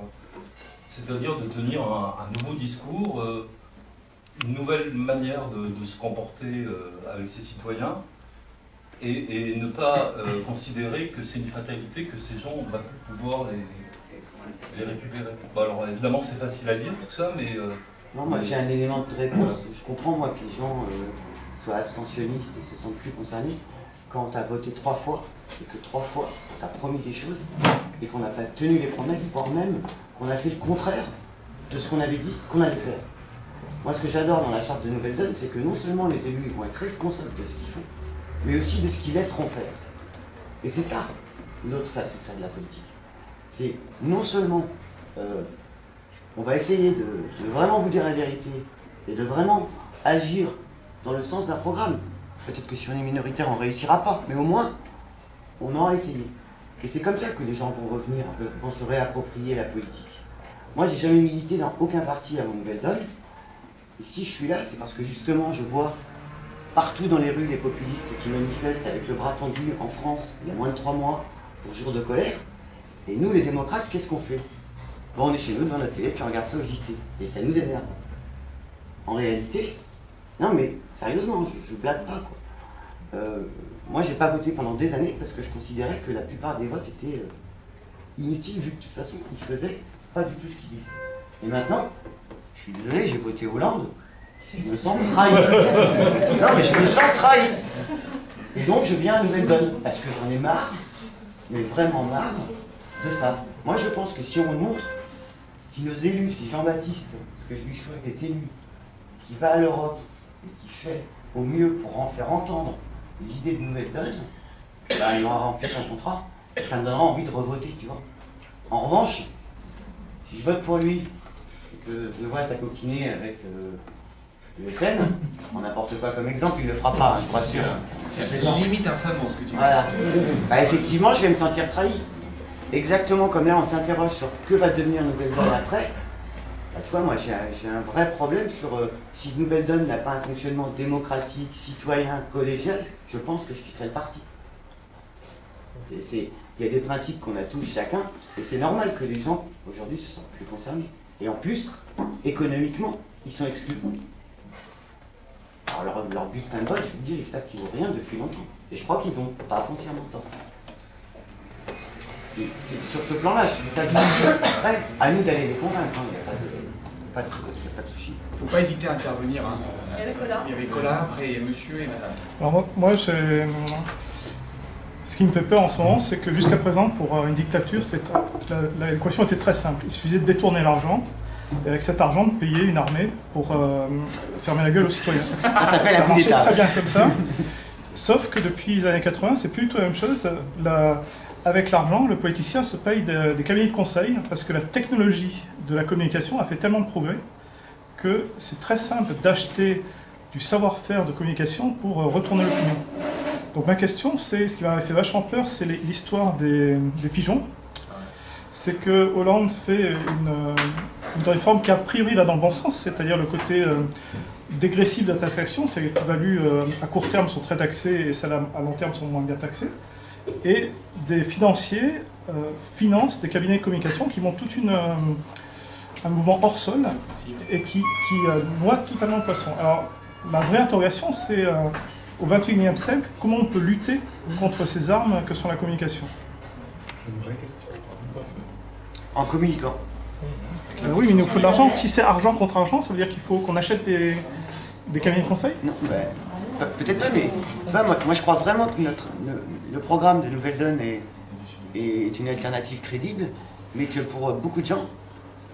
C'est-à-dire de tenir un nouveau discours, une nouvelle manière de se comporter avec ses citoyens, et ne pas considérer que c'est une fatalité, que ces gens, on ne va plus pouvoir les récupérer. Bon, alors évidemment c'est facile à dire tout ça, mais... Non, moi j'ai un élément de réponse. Je comprends moi que les gens soient abstentionnistes et se sentent plus concernés quand tu as voté 3 fois, et que 3 fois on t'a promis des choses, et qu'on n'a pas tenu les promesses, voire même qu'on a fait le contraire de ce qu'on avait dit qu'on allait faire. Moi ce que j'adore dans la charte de Nouvelle Donne, c'est que non seulement les élus vont être responsables de ce qu'ils font, mais aussi de ce qu'ils laisseront faire. Et c'est ça, notre façon de faire de la politique. C'est non seulement, on va essayer de vraiment vous dire la vérité, et de vraiment agir dans le sens d'un programme. Peut-être que si on est minoritaire, on ne réussira pas, mais au moins, on aura essayé. Et c'est comme ça que les gens vont revenir, vont se réapproprier la politique. Moi, j'ai jamais milité dans aucun parti à mon Nouvelle Donne. Et si je suis là, c'est parce que justement, je vois partout dans les rues les populistes qui manifestent avec le bras tendu en France, il y a moins de 3 mois, pour jour de colère. Et nous, les démocrates, qu'est-ce qu'on fait? Bon, on est chez nous devant notre télé, puis on regarde ça au JT. Et ça nous énerve. En réalité, non mais sérieusement, je blague pas, quoi. Moi, j'ai pas voté pendant des années parce que je considérais que la plupart des votes étaient inutiles, vu que de toute façon, ils faisaient pas du tout ce qu'ils disaient. Et maintenant, je suis désolé, j'ai voté Hollande, je me sens trahi. Non mais je me sens trahi. Et donc je viens à Nouvelle Donne, parce que j'en ai marre, mais vraiment marre de ça. Moi je pense que si on montre, si nos élus, si Jean-Baptiste, ce que je lui souhaite est élu, qui va à l'Europe et qui fait au mieux pour en faire entendre les idées de Nouvelle Donne, bah, il aura rempli son contrat et ça me donnera envie de revoter, tu vois. En revanche, si je vote pour lui et que je le vois s'acoquiner avec Le Pen, en n'importe quoi comme exemple, il ne le fera pas, hein, je vous rassure. C'est limite infamant ce que tu dis. Voilà. Bah, effectivement, je vais me sentir trahi. Exactement comme là, on s'interroge sur que va devenir Nouvelle Donne après. Bah, tu vois, moi, j'ai un vrai problème sur si Nouvelle Donne n'a pas un fonctionnement démocratique, citoyen, collégial, je pense que je quitterai le parti. Il y a des principes qu'on a tous chacun, et c'est normal que les gens, aujourd'hui, se sentent plus concernés. Et en plus, économiquement, ils sont exclus. Alors leur bulletin de vote, je vous dis, ils savent qu'ils ne vaut rien depuis longtemps. Et je crois qu'ils n'ont pas foncièrement tort. C'est sur ce plan-là, c'est ça que je dis. Après, à nous d'aller les convaincre, il n'y a pas de souci. Il ne faut pas hésiter à intervenir. Hein. Il y avait Collard. Il y avait Collard, après il y a monsieur et madame. Alors moi ce qui me fait peur en ce moment, c'est que jusqu'à présent, pour une dictature, l'équation était très simple. Il suffisait de détourner l'argent, et avec cet argent, de payer une armée pour fermer la gueule aux citoyens. Ça s'appelle un coup d'État. Très bien comme ça. Sauf que depuis les années 80, c'est plus du tout la même chose. Avec l'argent, le politicien se paye des cabinets de conseil, parce que la technologie de la communication a fait tellement de progrès que c'est très simple d'acheter du savoir-faire de communication pour retourner l'opinion. Donc ma question, c'est, ce qui m'avait fait vachement peur, c'est l'histoire des pigeons. C'est que Hollande fait une réforme qui a priori va dans le bon sens, c'est-à-dire le côté dégressif de la taxation, c'est que les plus-values à court terme sont très taxées et celles à long terme sont moins bien taxées. Et des financiers financent des cabinets de communication qui montent tout un mouvement hors sol et qui noient totalement le poisson. Alors ma vraie interrogation, c'est au XXIe siècle, comment on peut lutter contre ces armes que sont la communication? Une vraie question. En communiquant. Oui, mais il nous faut de l'argent. Si c'est argent contre argent, ça veut dire qu'il faut qu'on achète des cabinets de conseil? Non, ben, peut-être pas, mais tu vois, moi je crois vraiment que le programme de Nouvelle Donne est une alternative crédible, mais que pour beaucoup de gens,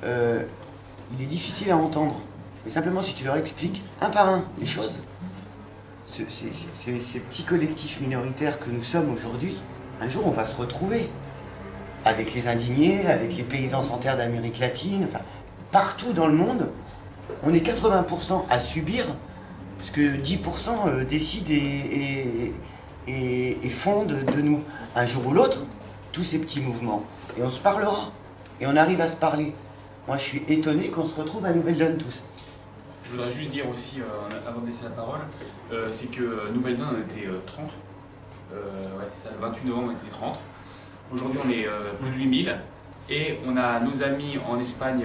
il est difficile à entendre. Mais simplement, si tu leur expliques un par un les choses, ces petits collectifs minoritaires que nous sommes aujourd'hui, un jour on va se retrouver avec les indignés, avec les paysans sans terre d'Amérique latine, enfin, partout dans le monde, on est 80% à subir ce que 10% décident et font de nous. Un jour ou l'autre, tous ces petits mouvements. Et on se parlera. Et on arrive à se parler. Moi, je suis étonné qu'on se retrouve à Nouvelle Donne tous. Je voudrais juste dire aussi, avant de laisser la parole, c'est que Nouvelle Donne, on était 30. Ouais, c'est ça, le 28 novembre, on était 30. Aujourd'hui, on est plus de 8000. Et on a nos amis en Espagne,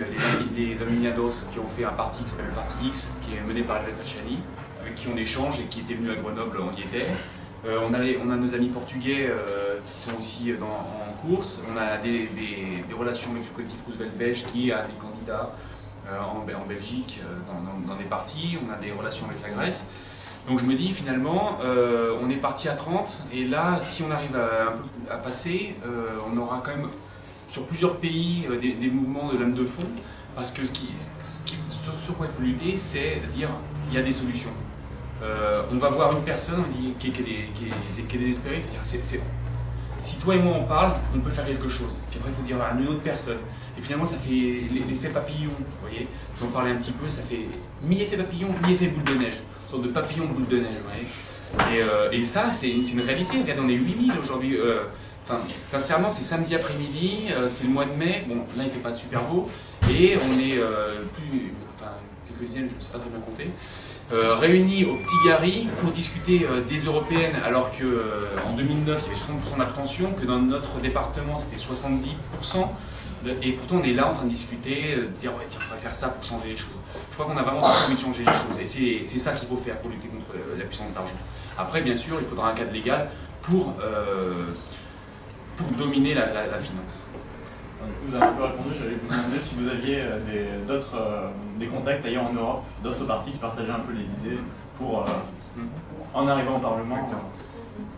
les Aluminados, qui ont fait un parti qui s'appelle le Parti X, qui est mené par Elrey Fachani, avec qui on échange et qui était venu à Grenoble, on y était. On a nos amis portugais qui sont aussi en course. On a des relations avec le collectif Roosevelt belge qui a des candidats en Belgique, dans des partis. On a des relations avec la Grèce. Donc je me dis finalement, on est parti à 30 et là, si on arrive à passer, on aura quand même sur plusieurs pays des mouvements de lame de fond, parce que sur quoi il faut lutter, c'est de dire il y a des solutions. On va voir une personne qui est désespérée, il faut dire si toi et moi on parle, on peut faire quelque chose. Puis après il faut dire à une autre personne. Et finalement ça fait l'effet papillon, vous voyez. Si on parlait un petit peu, ça fait mi-effet papillon, mi-effet boule de neige. Une sorte de papillon boule de neige, vous voyez. Et ça, c'est une réalité. Regardez, on est 8000 aujourd'hui. Enfin, sincèrement, c'est samedi après-midi, c'est le mois de mai. Bon, là il fait pas super beau. Et on est quelques dizaines, je ne sais pas très bien compter. réunis au Petit Gary pour discuter des européennes, alors qu'en 2009 il y avait 60% d'abstention, que dans notre département c'était 70%, et pourtant on est là en train de discuter, de dire ouais tiens, il faudrait faire ça pour changer les choses. Je crois qu'on a vraiment envie de changer les choses, et c'est ça qu'il faut faire pour lutter contre la puissance d'argent. Après bien sûr il faudra un cadre légal pour dominer la finance. Vous avez un peu répondu, j'allais vous demander si vous aviez des contacts ailleurs en Europe, d'autres partis qui partageaient un peu les idées pour, en arrivant au Parlement.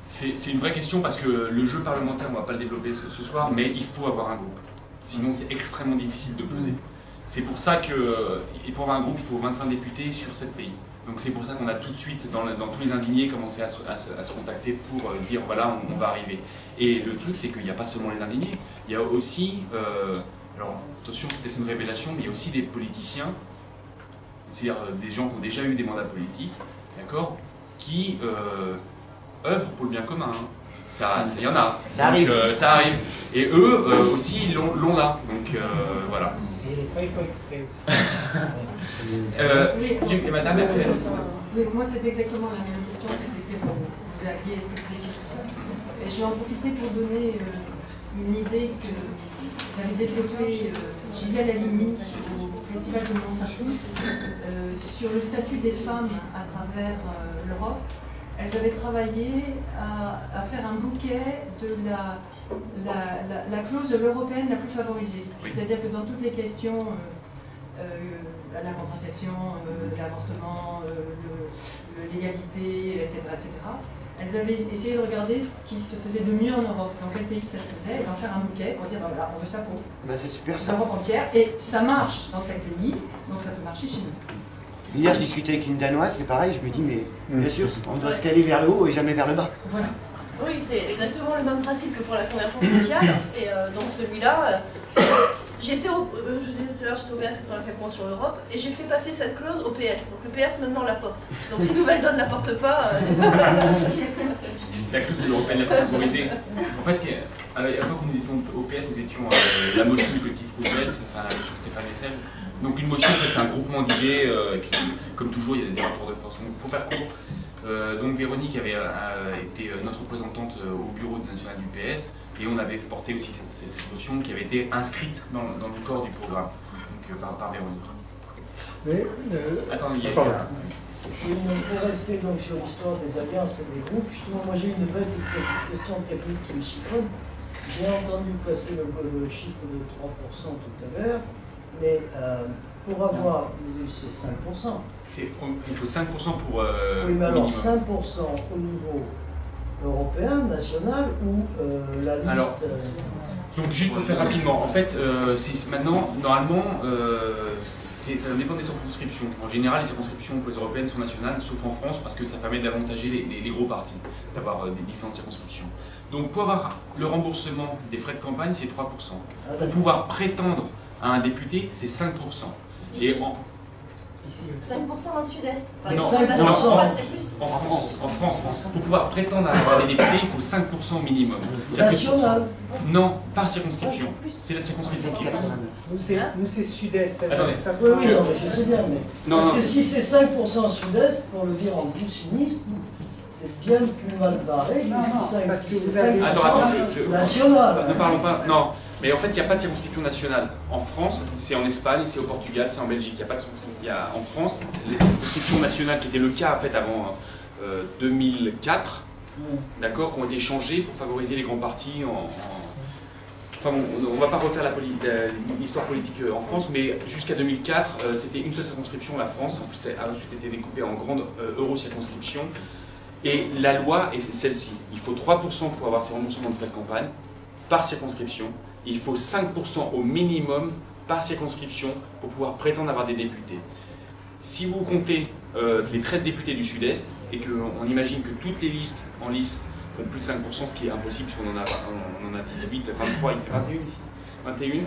C'est une vraie question parce que le jeu parlementaire, on ne va pas le développer ce soir, mais il faut avoir un groupe. Sinon c'est extrêmement difficile de peser. C'est pour ça que, et pour avoir un groupe, il faut 25 députés sur 7 pays. Donc c'est pour ça qu'on a tout de suite, dans tous les indignés, commencé à se contacter pour dire voilà, on va arriver. Et le truc, c'est qu'il n'y a pas seulement les indignés, il y a aussi, alors attention, c'est peut-être une révélation, mais il y a aussi des politiciens, c'est-à-dire des gens qui ont déjà eu des mandats politiques, d'accord, qui œuvrent pour le bien commun. Hein. Ça, il y en a. Ça arrive. Ça arrive. Et eux aussi, ils l'ont là. Donc voilà. Et les fois, il faut exprès aussi. Et madame, elle fait. Oui, moi, c'est exactement la même question. C'était vous aviez, est-ce que vous étiez tout seul? Et je vais en profiter pour donner une idée que j'avais développée Gisèle Halimi au Festival de Mont-Saint-Cloud sur le statut des femmes à travers l'Europe. Elles avaient travaillé à faire un bouquet de la clause européenne la plus favorisée. C'est-à-dire que dans toutes les questions, la contraception, l'avortement, l'égalité, etc., elles avaient essayé de regarder ce qui se faisait de mieux en Europe, dans quel pays ça se faisait, et d'en faire un bouquet pour dire, ben voilà, on veut ça pour c'est super ça. l'Europe entière, et ça marche dans tel pays, donc ça peut marcher chez nous. Hier, je discutais avec une Danoise, c'est pareil, je me dis, mais bien sûr, on doit se caler vers le haut et jamais vers le bas. Voilà. Oui, c'est exactement le même principe que pour la convergence sociale. Et dans celui-là, je disais tout à l'heure, j'étais au PS quand on a fait le point sur l'Europe, et j'ai fait passer cette clause au PS. Donc le PS maintenant la porte. Donc si Nouvelle-Donne ne la porte pas... La clause européenne la plus favorisée. En fait, à l'époque où nous étions au PS, nous étions la motion du collectif Roosevelt, enfin sur Stéphane Hessel. Donc une motion, en fait, c'est un groupement d'idées, comme toujours, il y a des rapports de force. Donc pour faire court, donc Véronique avait été notre représentante au bureau national du PS, et on avait porté aussi cette motion qui avait été inscrite dans le corps du programme, donc, par Véronique. Mais, attendez, il y a... Pour rester donc sur l'histoire des alliances et des groupes, justement, moi j'ai une bête question technique qui me chiffonne. J'ai entendu passer le chiffre de 3% tout à l'heure, mais pour avoir, c'est 5%. Il faut 5% pour... oui, mais alors 5% au niveau européen, national, ou la liste... Alors, donc juste pour faire rapidement, en fait, maintenant, normalement, ça dépend des circonscriptions. En général, les circonscriptions pour les européennes sont nationales, sauf en France, parce que ça permet d'avantager les gros partis, d'avoir des différentes circonscriptions. Donc pour avoir le remboursement des frais de campagne, c'est 3%. Pour pouvoir prétendre à un député, c'est 5%. Et 5% dans le sud-est. Non, en France. Pour pouvoir prétendre à avoir des députés, il faut 5% minimum. National. Non, par circonscription. C'est la circonscription qui compte. Nous, c'est sud-est. Attendez. Oui, non, mais je sais bien, mais... Parce que si c'est 5% sud-est, pour le dire en tout cynisme, c'est bien plus mal barré que si c'est 5% national. Ne parlons pas... Non. Mais en fait, il n'y a pas de circonscription nationale. En France, c'est en Espagne, c'est au Portugal, c'est en Belgique. Il n'y a pas de circonscription. En France, les circonscriptions nationales, qui étaient le cas en fait avant 2004, d'accord, qui ont été changées pour favoriser les grands partis. Enfin bon, on ne va pas refaire l'histoire politique en France, mais jusqu'à 2004, c'était une seule circonscription, la France. En plus, ensuite, c'était découpé en grandes euro-circonscriptions. Et la loi est celle-ci. Il faut 3% pour avoir ces remboursements de frais de campagne par circonscription. Il faut 5% au minimum par circonscription pour pouvoir prétendre avoir des députés. Si vous comptez les 13 députés du Sud-Est et qu'on imagine que toutes les listes en lice font plus de 5%, ce qui est impossible puisqu'on en a 18, 23, 21 ici, 21,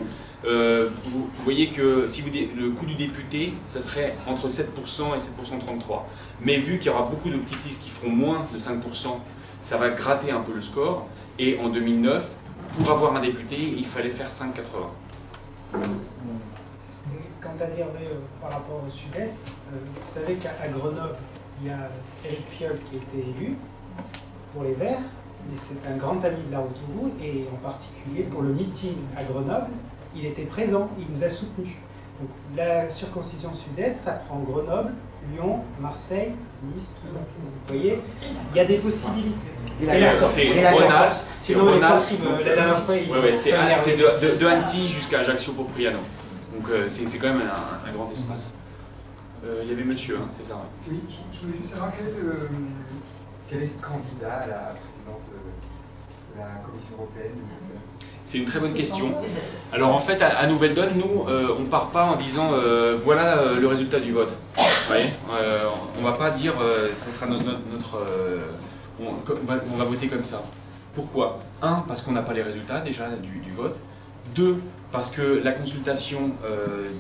vous voyez que si le coût du député, ça serait entre 7% et 7,33%. Mais vu qu'il y aura beaucoup de petites listes qui feront moins de 5%, ça va gratter un peu le score. Et en 2009, pour avoir un député, il fallait faire 5,80. Et quant à dire par rapport au sud-est, vous savez qu'à Grenoble, il y a Éric Piolle qui a été élu pour les Verts, et c'est un grand ami de la Route-Roux, et en particulier pour le meeting à Grenoble, il était présent, il nous a soutenus. Donc, la circonscription sud-est, ça prend Grenoble, Lyon, Marseille, Nice, Toulon. Vous voyez, il y a des possibilités. C'est Rhône-Alpes. Sinon, les Corses, la dernière fois, c'est de Annecy jusqu'à Ajaccio pour Priano. Donc c'est quand même un grand espace. Il y avait monsieur, hein, c'est ça. Oui, je voulais juste savoir quel est le candidat à la présidence de la Commission européenne. C'est une très bonne question. Alors en fait, à Nouvelle Donne, nous, on ne part pas en disant voilà le résultat du vote. Vous voyez, on ne va pas dire ça sera on va voter comme ça. Pourquoi? 1, parce qu'on n'a pas les résultats déjà du vote. 2, parce que la consultation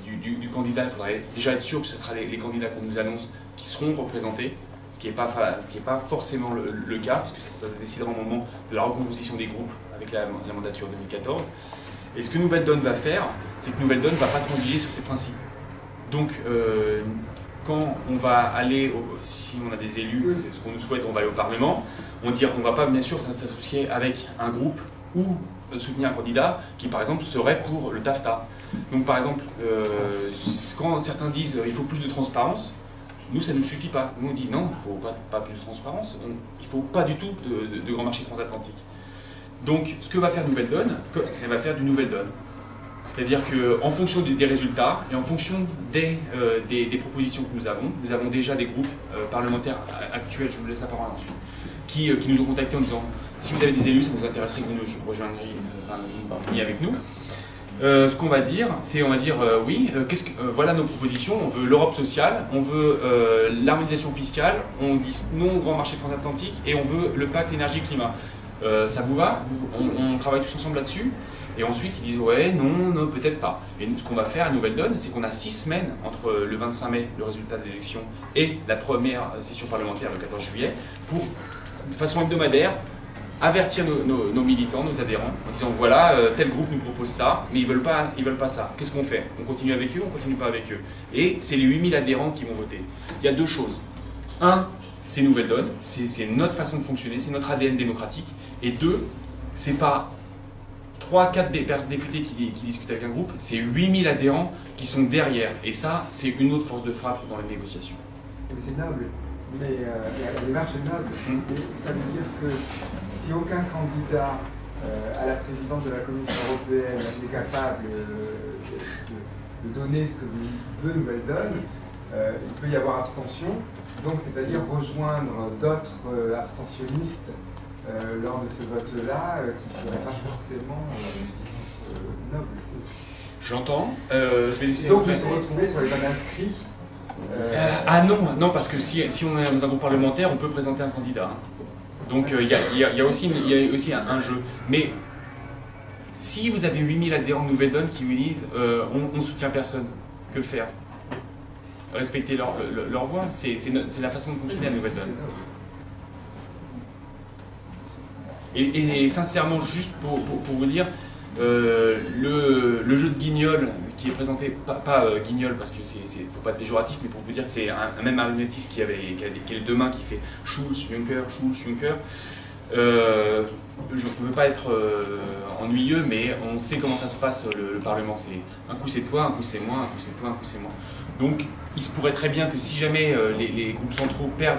du candidat, il faudrait déjà être sûr que ce sera les candidats qu'on nous annonce qui seront représentés, ce qui n'est pas forcément le cas, parce que ça décidera au moment de la recomposition des groupes avec la mandature 2014. Et ce que Nouvelle Donne va faire, c'est que Nouvelle Donne ne va pas transiger sur ses principes. Donc, quand on va aller, si on a des élus, c'est ce qu'on nous souhaite, on va aller au Parlement, on ne va pas bien sûr s'associer avec un groupe ou soutenir un candidat qui par exemple serait pour le TAFTA. Donc par exemple, quand certains disent il faut plus de transparence, nous ça ne nous suffit pas. Nous on dit non, il ne faut pas plus de transparence, il ne faut pas du tout de grand marché transatlantique. Donc ce que va faire Nouvelle Donne, ça va faire du Nouvelle Donne. C'est-à-dire qu'en fonction des résultats et en fonction des propositions que nous avons déjà des groupes parlementaires actuels, je vous laisse la parole ensuite, qui nous ont contactés en disant si vous avez des élus, ça nous intéresserait que vous nous rejoindriez avec nous. Ce qu'on va dire, c'est oui, voilà nos propositions, on veut l'Europe sociale, on veut l'harmonisation fiscale, on dit non au grand marché transatlantique et on veut le pacte énergie-climat. Ça vous va? On travaille tous ensemble là-dessus. Et ensuite, ils disent ouais, non, peut-être pas. Et nous, ce qu'on va faire à Nouvelle Donne, c'est qu'on a 6 semaines entre le 25 mai, le résultat de l'élection, et la première session parlementaire, le 14 juillet, pour, de façon hebdomadaire, avertir nos militants, nos adhérents, en disant voilà, tel groupe nous propose ça, mais ils veulent pas ça. Qu'est-ce qu'on fait? On continue avec eux, on continue pas avec eux? Et c'est les 8000 adhérents qui vont voter. Il y a 2 choses. 1, c'est Nouvelle Donne, c'est notre façon de fonctionner, c'est notre ADN démocratique. Et 2, c'est pas 3-4 députés qui discutent avec un groupe, c'est 8000 adhérents qui sont derrière. Et ça, c'est une autre force de frappe dans les négociations. C'est noble, mais la démarche est noble. Et ça veut dire que si aucun candidat à la présidence de la Commission européenne n'est capable de donner ce que veut Nouvelle Donne, il peut y avoir abstention, donc c'est-à-dire rejoindre d'autres abstentionnistes lors de ce vote-là, qui ne serait pas forcément noble. J'entends. Je vais laisser. Donc, de se retrouver sur les bonnes inscrits. Ah non, parce que si on est dans un groupe parlementaire, on peut présenter un candidat. Donc il y a aussi un jeu. Mais si vous avez 8000 adhérents de Nouvelle Donne qui vous disent on ne soutient personne, que faire? Respecter leur voix. C'est la façon de fonctionner à Nouvelle Donne. Et sincèrement, juste pour vous dire, le jeu de guignol qui est présenté, pas guignol parce que c'est pour pas être péjoratif, mais pour vous dire que c'est un même marionnettiste qui a les 2 mains qui fait Schulz, Juncker, je ne veux pas être ennuyeux, mais on sait comment ça se passe le Parlement. C'est un coup c'est toi, un coup c'est moi, un coup c'est toi, un coup c'est moi. Donc il se pourrait très bien que si jamais les groupes centraux perdent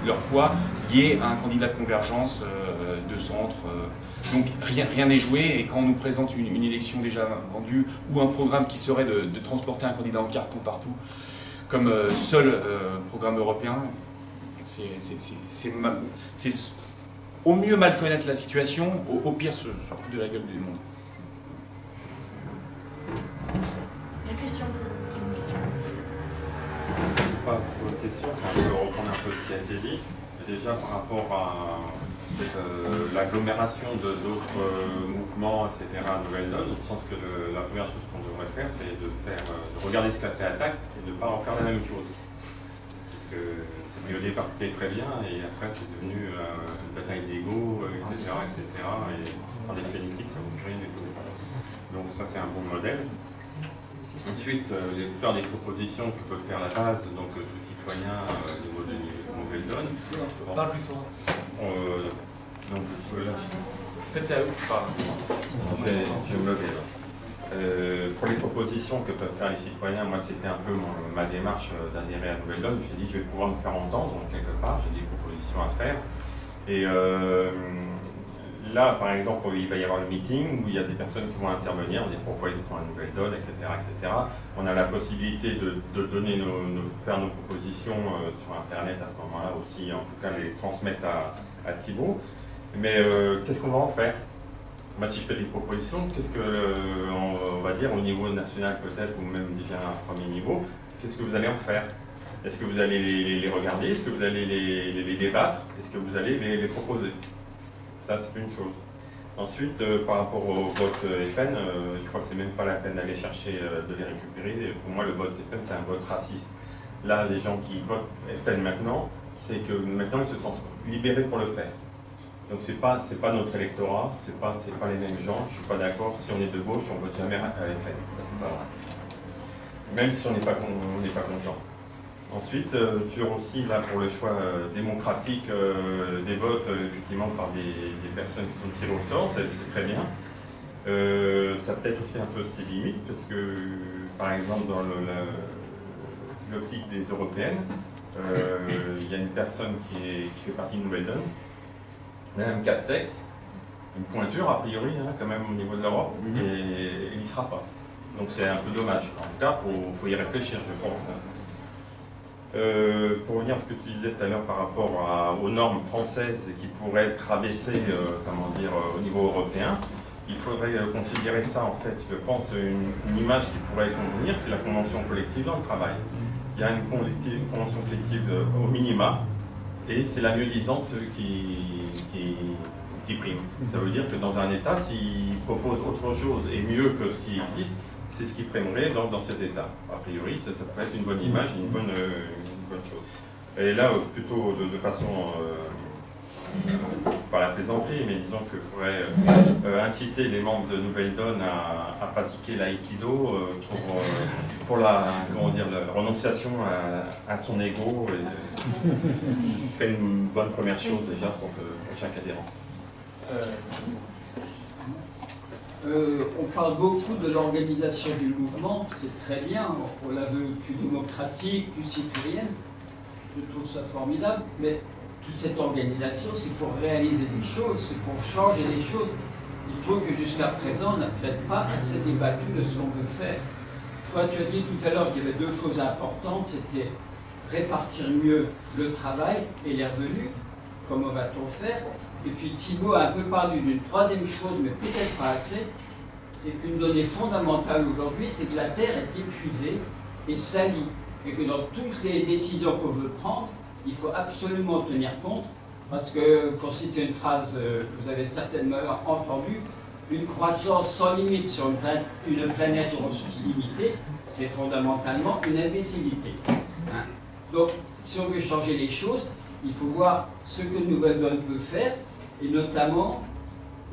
leur poids, il y ait un candidat de convergence de centre. Donc rien n'est joué, et quand on nous présente une élection déjà vendue ou un programme qui serait de transporter un candidat en carton partout, comme seul programme européen, c'est au mieux mal connaître la situation, au pire se foutre de la gueule du monde. Il y a une question. Pas trop de questions, on peut reprendre un peu ce qui a été dit. Déjà par rapport à l'agglomération d'autres mouvements, etc. à Nouvelle Donne, je pense que la première chose qu'on devrait faire, c'est de regarder ce qu'a fait Attaque et de ne pas en faire la même chose. Parce que au départ c'était très bien, et après c'est devenu une bataille d'ego, etc. Et en définitive, ça ne vaut plus rien du tout. Donc ça c'est un bon modèle. Ensuite, l'histoire des propositions que peut faire la base, donc tout citoyen au niveau de Nouvelle-Donne. Parle plus fort. Donc, en fait, c'est à eux que je parle. Je vais me lever là. Pour les propositions que peuvent faire les citoyens, moi c'était un peu ma démarche d'adhérer à Nouvelle-Donne. Je me suis dit je vais pouvoir me faire entendre quelque part, j'ai des propositions à faire. Et là, par exemple, il va y avoir le meeting où il y a des personnes qui vont intervenir, des propositions à Nouvelle-Donne, etc., etc. On a la possibilité de donner faire nos propositions sur Internet à ce moment-là aussi, en tout cas les transmettre à Thibaut. Mais qu'est-ce qu'on va en faire? Moi, si je fais des propositions, qu'est-ce que, on va dire, au niveau national peut-être, ou même déjà à un premier niveau, qu'est-ce que vous allez en faire? Est-ce que vous allez les regarder? Est-ce que vous allez les débattre? Est-ce que vous allez les proposer? Ça, c'est une chose. Ensuite, par rapport au vote FN, je crois que c'est même pas la peine d'aller chercher de les récupérer. Pour moi, le vote FN, c'est un vote raciste. Là, les gens qui votent FN maintenant, c'est que maintenant, ils se sentent libérés pour le faire. Donc c'est pas notre électorat, c'est pas les mêmes gens. Je suis pas d'accord. Si on est de gauche, on vote jamais à FN. Ça c'est pas vrai. Même si on n'est pas content. Ensuite, toujours aussi là pour le choix démocratique des votes, effectivement par des personnes qui sont tirées au sort, c'est très bien. Ça peut-être aussi un peu ses limites parce que, par exemple, dans l'optique des européennes, il y a une personne qui fait partie de Nouvelle-Donne. Madame Castex, une pointure a priori hein, quand même au niveau de l'Europe, et il n'y sera pas. Donc c'est un peu dommage. En tout cas, il faut y réfléchir, je pense. Pour revenir à ce que tu disais tout à l'heure par rapport aux normes françaises qui pourraient être abaissées au niveau européen, il faudrait considérer ça en fait, je pense, une image qui pourrait convenir, c'est la convention collective dans le travail. Il y a une convention collective au minima, et c'est la mieux-disante qui prime. Ça veut dire que dans un État, s'il propose autre chose et mieux que ce qui existe, c'est ce qui primerait dans cet État. A priori, ça peut être une bonne image, une bonne chose. Et là, plutôt de façon, pas la plaisanterie, mais disons qu'il faudrait inciter les membres de Nouvelle-Donne à pratiquer l'aïkido pour la renonciation à son ego. Ce serait une bonne première chose déjà pour chaque adhérent. On parle beaucoup de l'organisation du mouvement, c'est très bien, on la veut plus démocratique, plus citoyenne, je trouve ça formidable, mais toute cette organisation, c'est pour réaliser des choses, c'est pour changer les choses. Je trouve que jusqu'à présent, on n'a peut-être pas assez débattu de ce qu'on veut faire. Toi, tu as dit tout à l'heure qu'il y avait deux choses importantes, c'était répartir mieux le travail et les revenus, comment va-t-on faire? Et puis Thibaut a un peu parlé d'une troisième chose, mais peut-être pas assez, c'est qu'une donnée fondamentale aujourd'hui, c'est que la Terre est épuisée et salie, et que dans toutes les décisions qu'on veut prendre, il faut absolument tenir compte, parce que, pour citer une phrase que vous avez certainement entendue, une croissance sans limite sur une planète aux ressources limitées, c'est fondamentalement une imbécilité. Hein? Donc, si on veut changer les choses, il faut voir ce que Nouvelle-Donne peut faire, et notamment,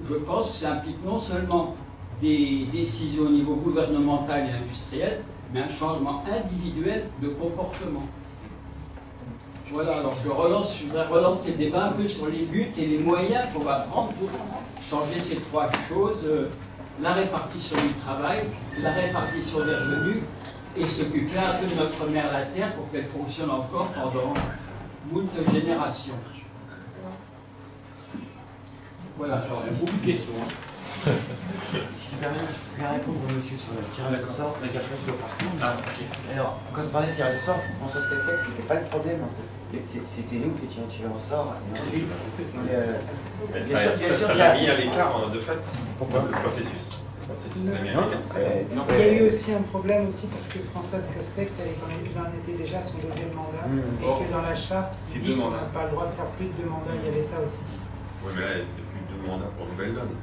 je pense que ça implique non seulement des décisions au niveau gouvernemental et industriel, mais un changement individuel de comportement. Voilà, alors je voudrais relancer le débat un peu sur les buts et les moyens qu'on va prendre pour changer ces trois choses, la répartition du travail, la répartition des revenus, et s'occuper un peu de notre mère la Terre pour qu'elle fonctionne encore pendant moult générations. Voilà, alors il y a beaucoup de questions. Si tu permets, je vais répondre au monsieur sur le tirage au sort, parce qu'après je dois partir. Ah, ok. Alors, quand on parlait de tirage au sort, Françoise Castex, c'était pas le problème en fait. C'était nous qui étions tirés au sort, et ensuite, bien sûr, ça a mis à l'écart de fait. Pourquoi? Le processus. Il y a eu aussi un problème aussi parce que Françoise Castex, elle en était déjà à son deuxième mandat, et que dans la charte, on n'a pas le droit de faire plus de mandats, il y avait ça aussi. Oui, mais là, c'était plus de mandat pour Nouvelle-Donne.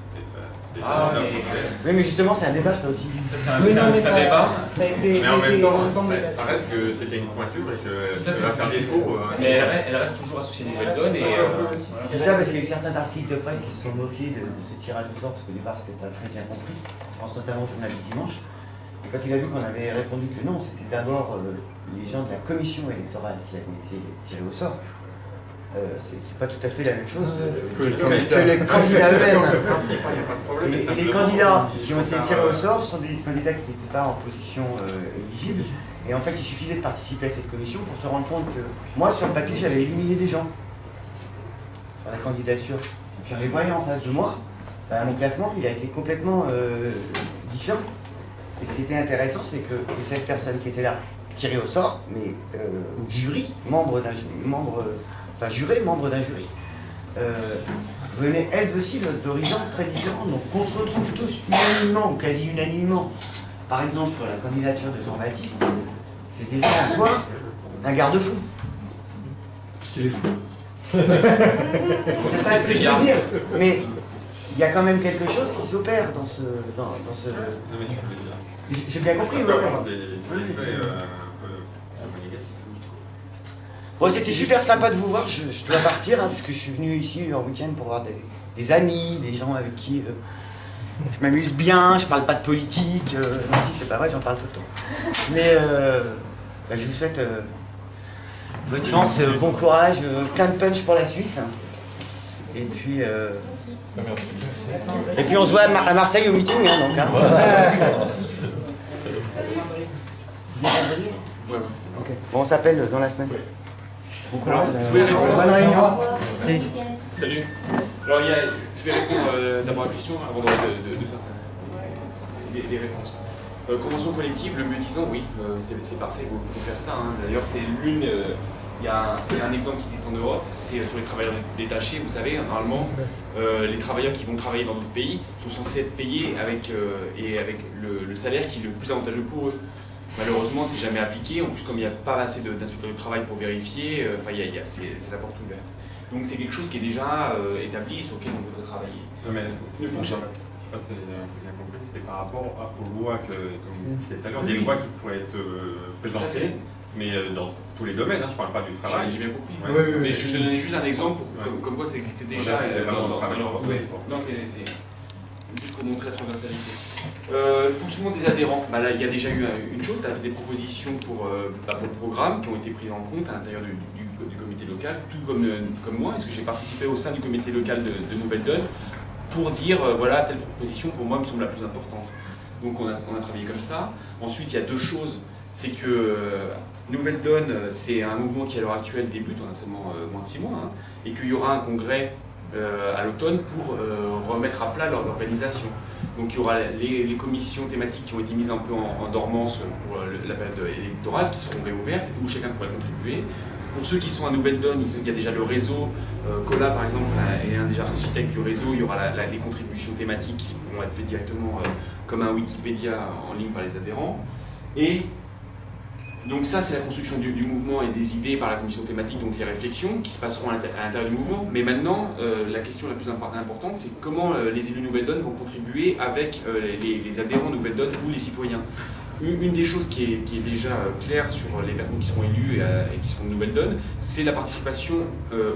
Oui, mais justement, c'est un débat, ça aussi. C'est un débat. Ça a été, mais en même temps, ça reste que c'était une pointure et que va faire défaut. Mais elle reste toujours associée à Nouvelle-Donne. C'est ça, parce qu'il y a eu certains articles de presse qui se sont moqués de ce tirage au sort, parce qu'au départ, c'était pas très bien compris. Je pense notamment au journal du dimanche. Et quand il a vu qu'on avait répondu que non, c'était d'abord les gens de la commission électorale qui avaient été tirés au sort. C'est pas tout à fait la même chose que les candidats eux-mêmes. Et les candidats qui ont été tirés au sort sont des candidats qui n'étaient pas en position éligible. Et en fait, il suffisait de participer à cette commission pour te rendre compte que moi, sur le papier, j'avais éliminé des gens sur la candidature. Et puis en les voyant en face de moi, bah, mon classement, il a été complètement différent. Et ce qui était intéressant, c'est que les 16 personnes qui étaient là, tirées au sort, mais jurés, membres d'un jury, venaient elles aussi d'horizons très différents. Donc on se retrouve tous unanimement, ou quasi unanimement. Par exemple, sur la candidature de Jean-Baptiste, c'était déjà en soi un garde-fou. Qu'il est fou. C'est pas ce que je veux dire, mais il y a quand même quelque chose qui s'opère dans ce... J'ai bien compris, oui. Bon, c'était super sympa de vous voir, je dois partir, hein, parce que je suis venu ici en week-end pour voir des amis, des gens avec qui je m'amuse bien, je parle pas de politique, non si c'est pas vrai, j'en parle tout le temps. Mais bah, je vous souhaite bonne chance, bon courage, plein de punch pour la suite. Et puis on se voit à Marseille au meeting, hein, donc. Hein. Okay. Bon, on s'appelle dans la semaine. Bon courage. Bonne réunion. Salut. Alors, je vais répondre d'abord à la question avant de faire des réponses. Convention collective, le mieux disant, oui, c'est parfait, il faut faire ça. Hein. D'ailleurs, c'est l'une. Il y a un exemple qui existe en Europe, c'est sur les travailleurs détachés. Vous savez, normalement, les travailleurs qui vont travailler dans d'autres pays sont censés être payés avec le salaire qui est le plus avantageux pour eux. Malheureusement, c'est jamais appliqué. En plus, comme il n'y a pas assez d'inspecteurs du travail pour vérifier, c'est la porte ouverte. Donc c'est quelque chose qui est déjà établi et sur lequel on peut travailler. Non, mais ne fonctionne pas. Je sais pas si c'est bien compris, c'était par rapport aux lois que, comme vous disiez tout à l'heure, des lois qui pourraient être présentées, mais dans tous les domaines, hein, je ne parle pas du travail. J'ai bien compris. Ouais. Ouais. Mais je donnais juste un exemple comme quoi ça existait déjà. Non, c'est juste pour montrer la transversalité. Le fonctionnement des adhérents, bah là, il y a déjà eu une chose, tu as fait des propositions pour le programme qui ont été prises en compte à l'intérieur du comité local, tout comme moi, est-ce que j'ai participé au sein du comité local de Nouvelle Donne pour dire, voilà, telle proposition pour moi me semble la plus importante. Donc on a travaillé comme ça. Ensuite, il y a deux choses, c'est que Nouvelle Donne, c'est un mouvement qui à l'heure actuelle débute, on a seulement moins de 6 mois, hein, et qu'il y aura un congrès à l'automne pour remettre à plat l'organisation. Donc il y aura les commissions thématiques qui ont été mises un peu en dormance pour la période électorale, qui seront réouvertes, où chacun pourrait contribuer. Pour ceux qui sont à Nouvelle Donne, il y a déjà le réseau, Cola par exemple est un des architectes du réseau, il y aura les contributions thématiques qui pourront être faites directement comme un Wikipédia en ligne par les adhérents. Et donc ça, c'est la construction du mouvement et des idées par la commission thématique, donc les réflexions qui se passeront à l'intérieur du mouvement. Mais maintenant, la question la plus importante, c'est comment les élus Nouvelle Donne vont contribuer avec les adhérents Nouvelle Donne ou les citoyens. Une des choses qui est déjà claire sur les personnes qui seront élues et qui seront de Nouvelle Donne, c'est la participation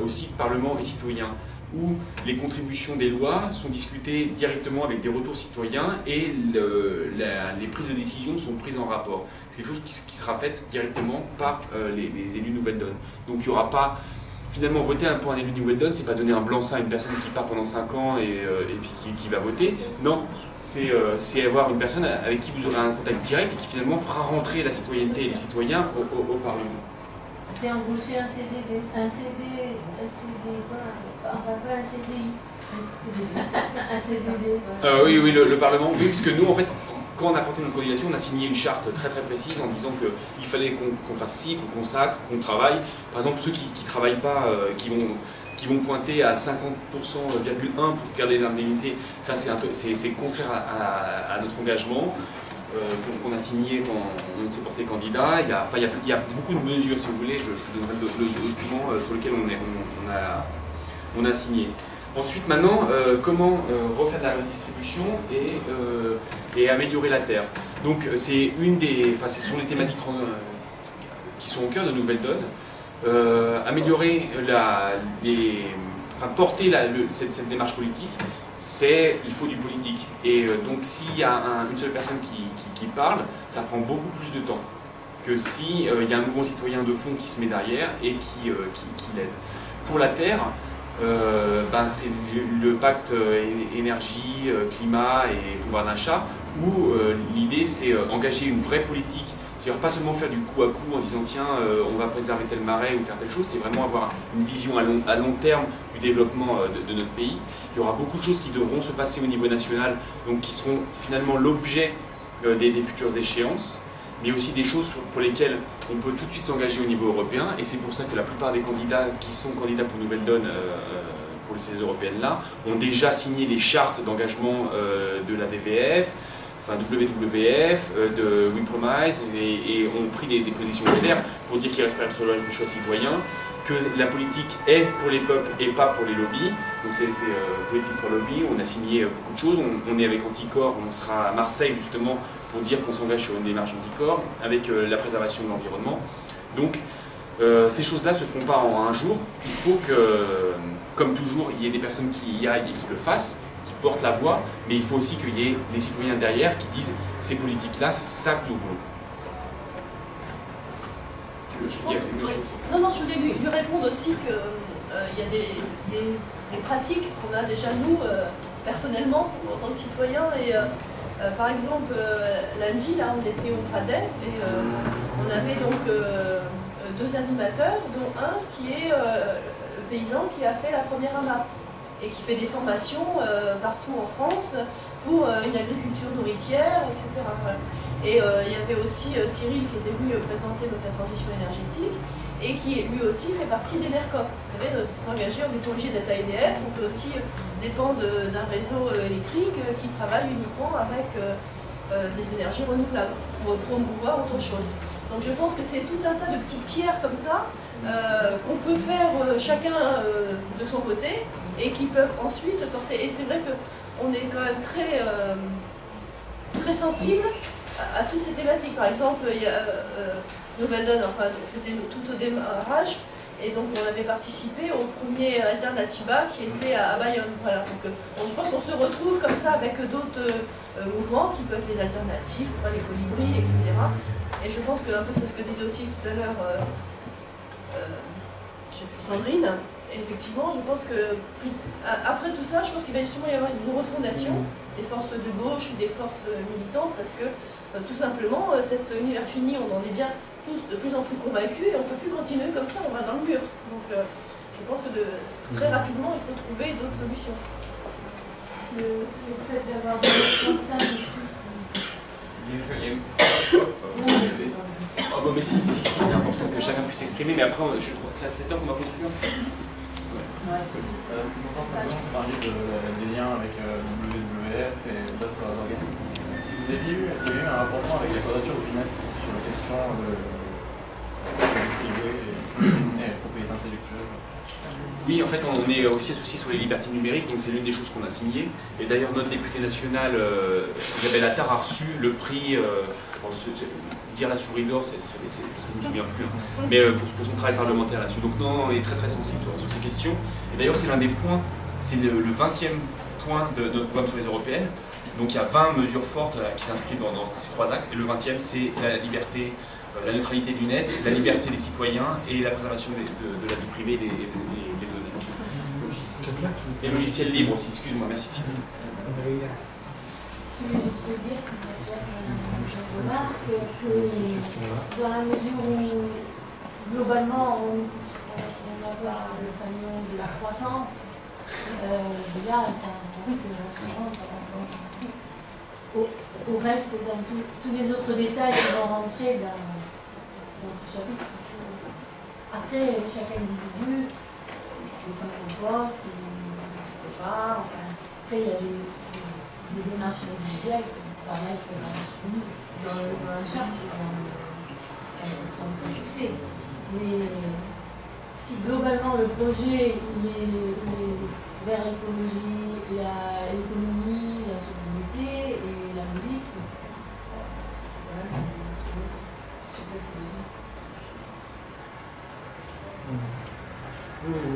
aussi de Parlement et citoyens, où les contributions des lois sont discutées directement avec des retours citoyens et les prises de décision sont prises en rapport. C'est quelque chose qui sera fait directement par les élus Nouvelle Donne. Donc il n'y aura pas... Finalement, voter pour un élu Nouvelle Donne, c'est pas donner un blanc-seing à une personne qui part pendant 5 ans et puis qui va voter. Non, c'est avoir une personne avec qui vous aurez un contact direct et qui finalement fera rentrer la citoyenneté et les citoyens au Parlement. C'est embaucher un CDD, enfin pas un CDI, un CDD. Oui, le Parlement, oui, puisque nous, en fait, quand on a porté notre candidature, on a signé une charte très précise en disant qu'il fallait qu'on fasse ci, qu'on consacre, qu'on travaille. Par exemple, ceux qui ne travaillent pas, qui vont pointer à 50,1% pour garder les indemnités, ça c'est contraire à notre engagement qu'on a signé quand on s'est porté candidat. Il y a beaucoup de mesures, si vous voulez, je vous donnerai le document sur lequel on a signé. Ensuite, maintenant, comment refaire de la redistribution et améliorer la terre. Donc, c'est ce sont les thématiques qui sont au cœur de Nouvelle Donne. Améliorer porter cette démarche politique, il faut du politique. Et donc s'il y a une seule personne qui parle, ça prend beaucoup plus de temps que s'il y a un mouvement citoyen de fond qui se met derrière et qui l'aide. Pour la Terre, c'est le pacte énergie, climat et pouvoir d'achat, où l'idée c'est engager une vraie politique. C'est-à-dire pas seulement faire du coup à coup en disant tiens on va préserver tel marais ou faire telle chose, c'est vraiment avoir une vision à long terme du développement de notre pays. Il y aura beaucoup de choses qui devront se passer au niveau national, donc qui seront finalement l'objet des futures échéances, mais aussi des choses pour lesquelles on peut tout de suite s'engager au niveau européen, et c'est pour ça que la plupart des candidats qui sont candidats pour Nouvelle Donne, pour ces européennes-là, ont déjà signé les chartes d'engagement de la WWF, de We Promise, et ont pris des positions claires pour dire qu'ils respectent le choix citoyen, que la politique est pour les peuples et pas pour les lobbies. Donc c'est Politique for Lobby, on a signé beaucoup de choses, on est avec Anticor, on sera à Marseille justement pour dire qu'on s'engage sur une démarche Anticor, avec la préservation de l'environnement. Donc ces choses-là ne se feront pas en un jour, il faut que, comme toujours, il y ait des personnes qui y aillent et qui le fassent, qui portent la voix, mais il faut aussi qu'il y ait des citoyens derrière qui disent ces politiques-là, c'est ça que nous voulons. Non, je voulais lui répondre aussi qu'il y a des pratiques qu'on a déjà nous, personnellement, en tant que citoyens. Et par exemple, lundi, là, on était au Pradet et on avait donc 2 animateurs, dont un qui est le paysan qui a fait la première AMAP et qui fait des formations partout en France pour une agriculture nourricière, etc. Voilà. Et il y avait aussi Cyril qui était venu présenter donc, la transition énergétique et qui lui aussi fait partie d'Enercop. Vous savez, de s'engager, on n'est pas obligé d'être à EDF, on peut aussi dépendre d'un réseau électrique qui travaille uniquement avec des énergies renouvelables pour promouvoir autre chose. Donc je pense que c'est tout un tas de petites pierres comme ça qu'on peut faire chacun de son côté et qui peuvent ensuite porter. Et c'est vrai qu'on est quand même très sensible à toutes ces thématiques. Par exemple, il y a Nouvelle Donne, enfin c'était tout au démarrage, et donc on avait participé au premier Alternativa qui était à Bayonne. Voilà. Donc je pense qu'on se retrouve comme ça avec d'autres mouvements qui peuvent être les alternatives, enfin, les colibris, etc. Et je pense que un peu c'est ce que disait aussi tout à l'heure Sandrine. Effectivement, je pense que après tout ça, je pense qu'il va sûrement y avoir une refondation des forces de gauche ou des forces militantes, parce que tout simplement, cet univers fini, on en est bien tous de plus en plus convaincus et on ne peut plus continuer comme ça, on va dans le mur. Donc je pense que très rapidement, il faut trouver d'autres solutions. Le fait d'avoir des responsables ici. Mais si, c'est important que chacun puisse s'exprimer, mais après, je crois que c'est à 7 heures qu'on va conclure. C'est pour ça que vous parliez des liens avec WWF et d'autres organismes. Si vous aviez eu un rapprochement avec la quadrature du net sur la question de la propriété intellectuelle. Oui, en fait, on est aussi associé sur les libertés numériques, donc c'est l'une des choses qu'on a signées. Et d'ailleurs, notre députée nationale, Isabelle Attard, a reçu le prix, dire la souris d'or, parce que je ne me souviens plus, hein, mais pour son travail parlementaire là-dessus. Donc non, on est très sensible sur ces questions. Et d'ailleurs, c'est l'un des points, c'est le 20e point de notre programme sur les européennes. Donc il y a 20 mesures fortes qui s'inscrivent dans ces 3 axes, et le 20e, c'est la liberté, la neutralité du net, la liberté des citoyens et la préservation de la vie privée et des données. Et le logiciel libre aussi, excuse-moi, merci Thibaut. Je voulais juste dire que je remarque que dans la mesure où globalement on a le fameux de la croissance, déjà c'est rassurant par rapport au reste, dans tous les autres détails qui vont rentrer dans ce chapitre. Après, chaque individu, c'est son compost, il ne fait pas, enfin, après il y a des démarches individuelles qui permettent dans la charte, dans le système que je sais. Mais si globalement le projet il est vers l'écologie, l'économie, la sobriété et la musique, c'est quand même se passer dedans.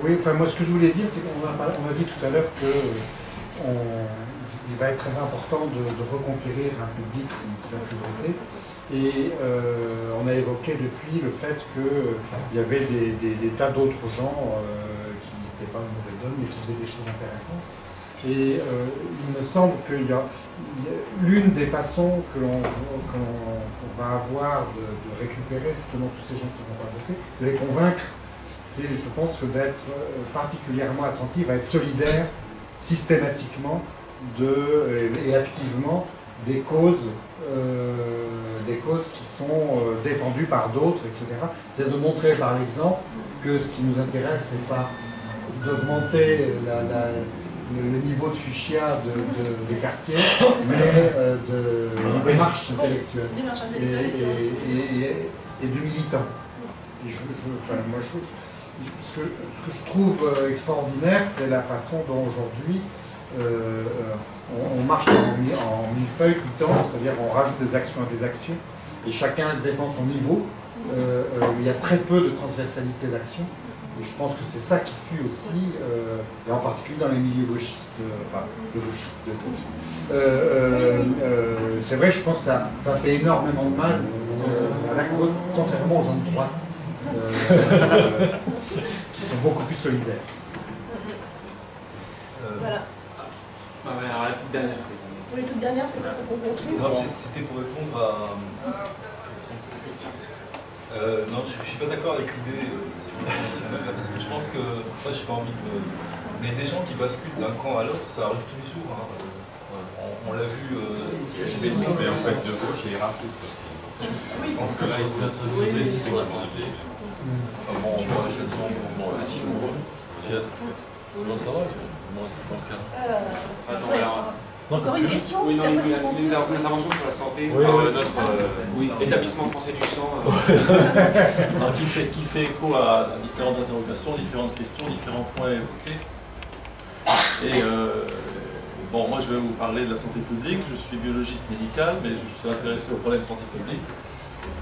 Oui, enfin moi ce que je voulais dire, c'est qu'on a dit tout à l'heure que il va être très important de reconquérir un public qui va plus voter. Et on a évoqué depuis le fait qu'il y avait des tas d'autres gens qui n'étaient pas une nouvelle donne, mais qui faisaient des choses intéressantes. Et il me semble qu'il y a l'une des façons que l'on va avoir de récupérer justement tous ces gens qui vont pas voter, de les convaincre, c'est, je pense, que d'être particulièrement attentif, à être solidaire systématiquement et activement des causes qui sont défendues par d'autres, etc. C'est de montrer par l'exemple que ce qui nous intéresse, c'est pas d'augmenter le niveau de fuchsia des quartiers, mais de démarche intellectuelle et de militants. Et ce que je trouve extraordinaire, c'est la façon dont aujourd'hui on marche en millefeuille tout le temps, c'est-à-dire on rajoute des actions à des actions, et chacun défend son niveau. Il y a très peu de transversalité d'action. Et je pense que c'est ça qui tue aussi, et en particulier dans les milieux gauchistes, enfin, de gauchistes de gauche. C'est vrai, je pense que ça fait énormément de mal à la cause, contrairement aux gens de droite, qui sont beaucoup plus solidaires. Voilà. Alors la toute dernière, c'était. Oui, toute dernière, c'était pour conclure. C'était pour répondre à une question. Non, je ne suis pas d'accord avec l'idée sur le national, parce que je pense que, moi j'ai pas envie de... Mais des gens qui basculent d'un camp à l'autre, ça arrive tous les jours. Hein. On l'a vu... Mais en fait, de gauche et raciste. Je pense que là, ils sont très stigmatisés. Bon, on voit les choses assez nombreux. Ça va, moi, je pense qu'il y a... Encore une question? Oui, non, une intervention sur la santé par notre établissement français du sang. Alors, qui fait écho à différentes interrogations, différentes questions, différents points évoqués. Et bon, moi je vais vous parler de la santé publique. Je suis biologiste médical, mais je suis intéressé aux problèmes de santé publique.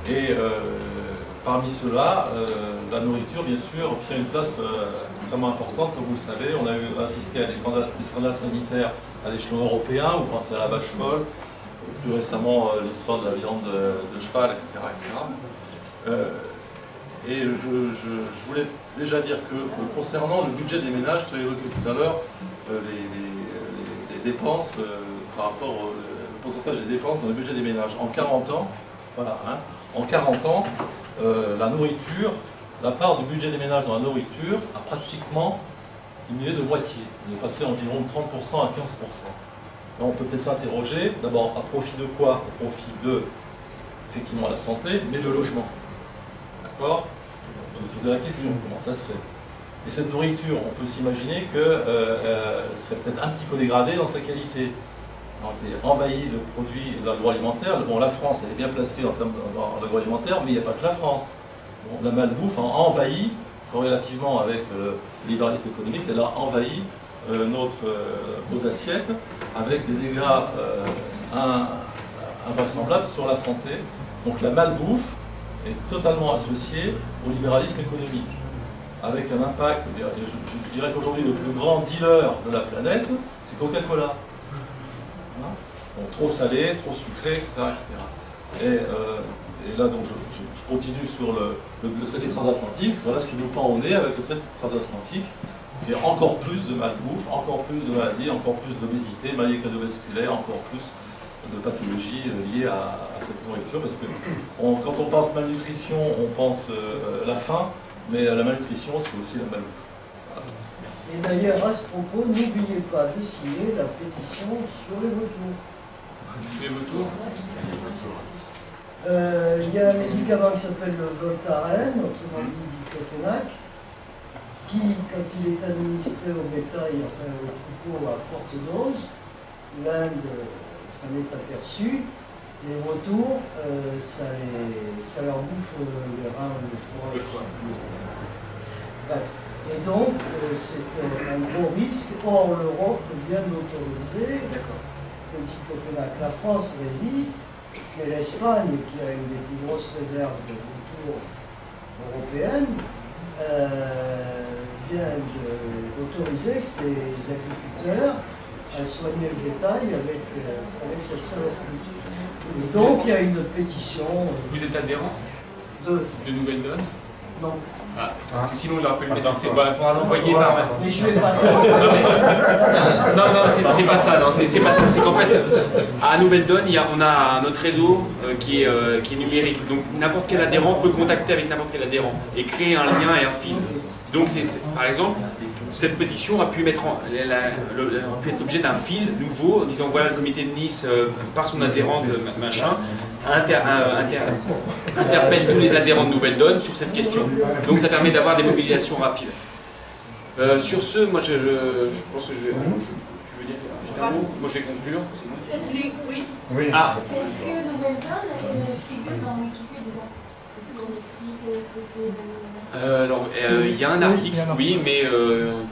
Et parmi ceux-là, la nourriture, bien sûr, tient une place extrêmement importante. Comme vous le savez, on a assisté à des scandales sanitaires à l'échelon européen. Vous pensez à la vache folle, plus récemment l'histoire de la viande de cheval, etc. Et je voulais déjà dire que concernant le budget des ménages, tu as évoqué tout à l'heure les dépenses par rapport au pourcentage des dépenses dans le budget des ménages. En 40 ans, voilà, hein, en 40 ans, la nourriture, la part du budget des ménages dans la nourriture a pratiquement diminué de moitié. On est passé environ de 30% à 15%. Là, on peut peut-être s'interroger, d'abord, à profit de quoi? Au profit de, effectivement, la santé, mais le logement. D'accord? On peut se poser la question, comment ça se fait? Et cette nourriture, on peut s'imaginer qu'elle serait peut-être un petit peu dégradée dans sa qualité. On a été envahi de produits de l'agroalimentaire. Bon, la France, elle est bien placée en termes d'agroalimentaire, mais il n'y a pas que la France. Bon, la malbouffe a envahi, corrélativement avec le libéralisme économique, elle a envahi nos assiettes avec des dégâts invraisemblables sur la santé. Donc la malbouffe est totalement associée au libéralisme économique, avec un impact, je dirais qu'aujourd'hui le plus grand dealer de la planète, c'est Coca-Cola. Bon, trop salé, trop sucré, etc. Et là, donc, je continue sur le traité transatlantique. Voilà ce qui nous pend au nez avec le traité transatlantique. C'est encore plus de malbouffe, encore plus de maladies, encore plus d'obésité, maladies cardiovasculaires, encore plus de pathologies liées à cette nourriture. Parce que quand on pense malnutrition, on pense la faim, mais la malnutrition, c'est aussi la malbouffe. Voilà. Merci. Et d'ailleurs, à ce propos, n'oubliez pas de signer la pétition sur les vautours. Les vautours? Il y a un médicament qui s'appelle le Voltaren, autrement dit diclofenac, qui, quand il est administré au bétail, enfin au troupeau à forte dose, l'Inde s'en est aperçu, les vautours, ça leur bouffe les reins, le foie. Bref. Et donc, c'est un gros risque. Or, l'Europe vient d'autoriser le diclofenac. La France résiste, mais l'Espagne, qui a une des plus grosses réserves de vautours européennes, vient d'autoriser ces agriculteurs à soigner le bétail avec cette saloperie. Et donc il y a une pétition. Vous êtes adhérent de Nouvelle Donne? Non. Ah, parce que sinon il aurait fait le nécessité. Bah, il faudra l'envoyer par. Mais je vais pas. Non, c'est pas ça. Non, c'est pas ça. C'est qu'en fait, à Nouvelle Donne, on a notre réseau qui est numérique. Donc n'importe quel adhérent peut contacter avec n'importe quel adhérent et créer un lien et un fil. Donc par exemple, cette pétition a pu être l'objet d'un fil nouveau en disant voilà, le comité de Nice, par son adhérente machin, interpelle tous les adhérents de Nouvelle Donne sur cette question. Donc ça permet d'avoir des mobilisations rapides. Sur ce, moi je pense que je vais... Tu veux dire un mot? Moi je vais conclure. Oui. Ah. Est-ce que Nouvelle Donne figure dans Wikipédia? Est-ce qu'on explique ce que c'est? Alors, il y a un article, oui, mais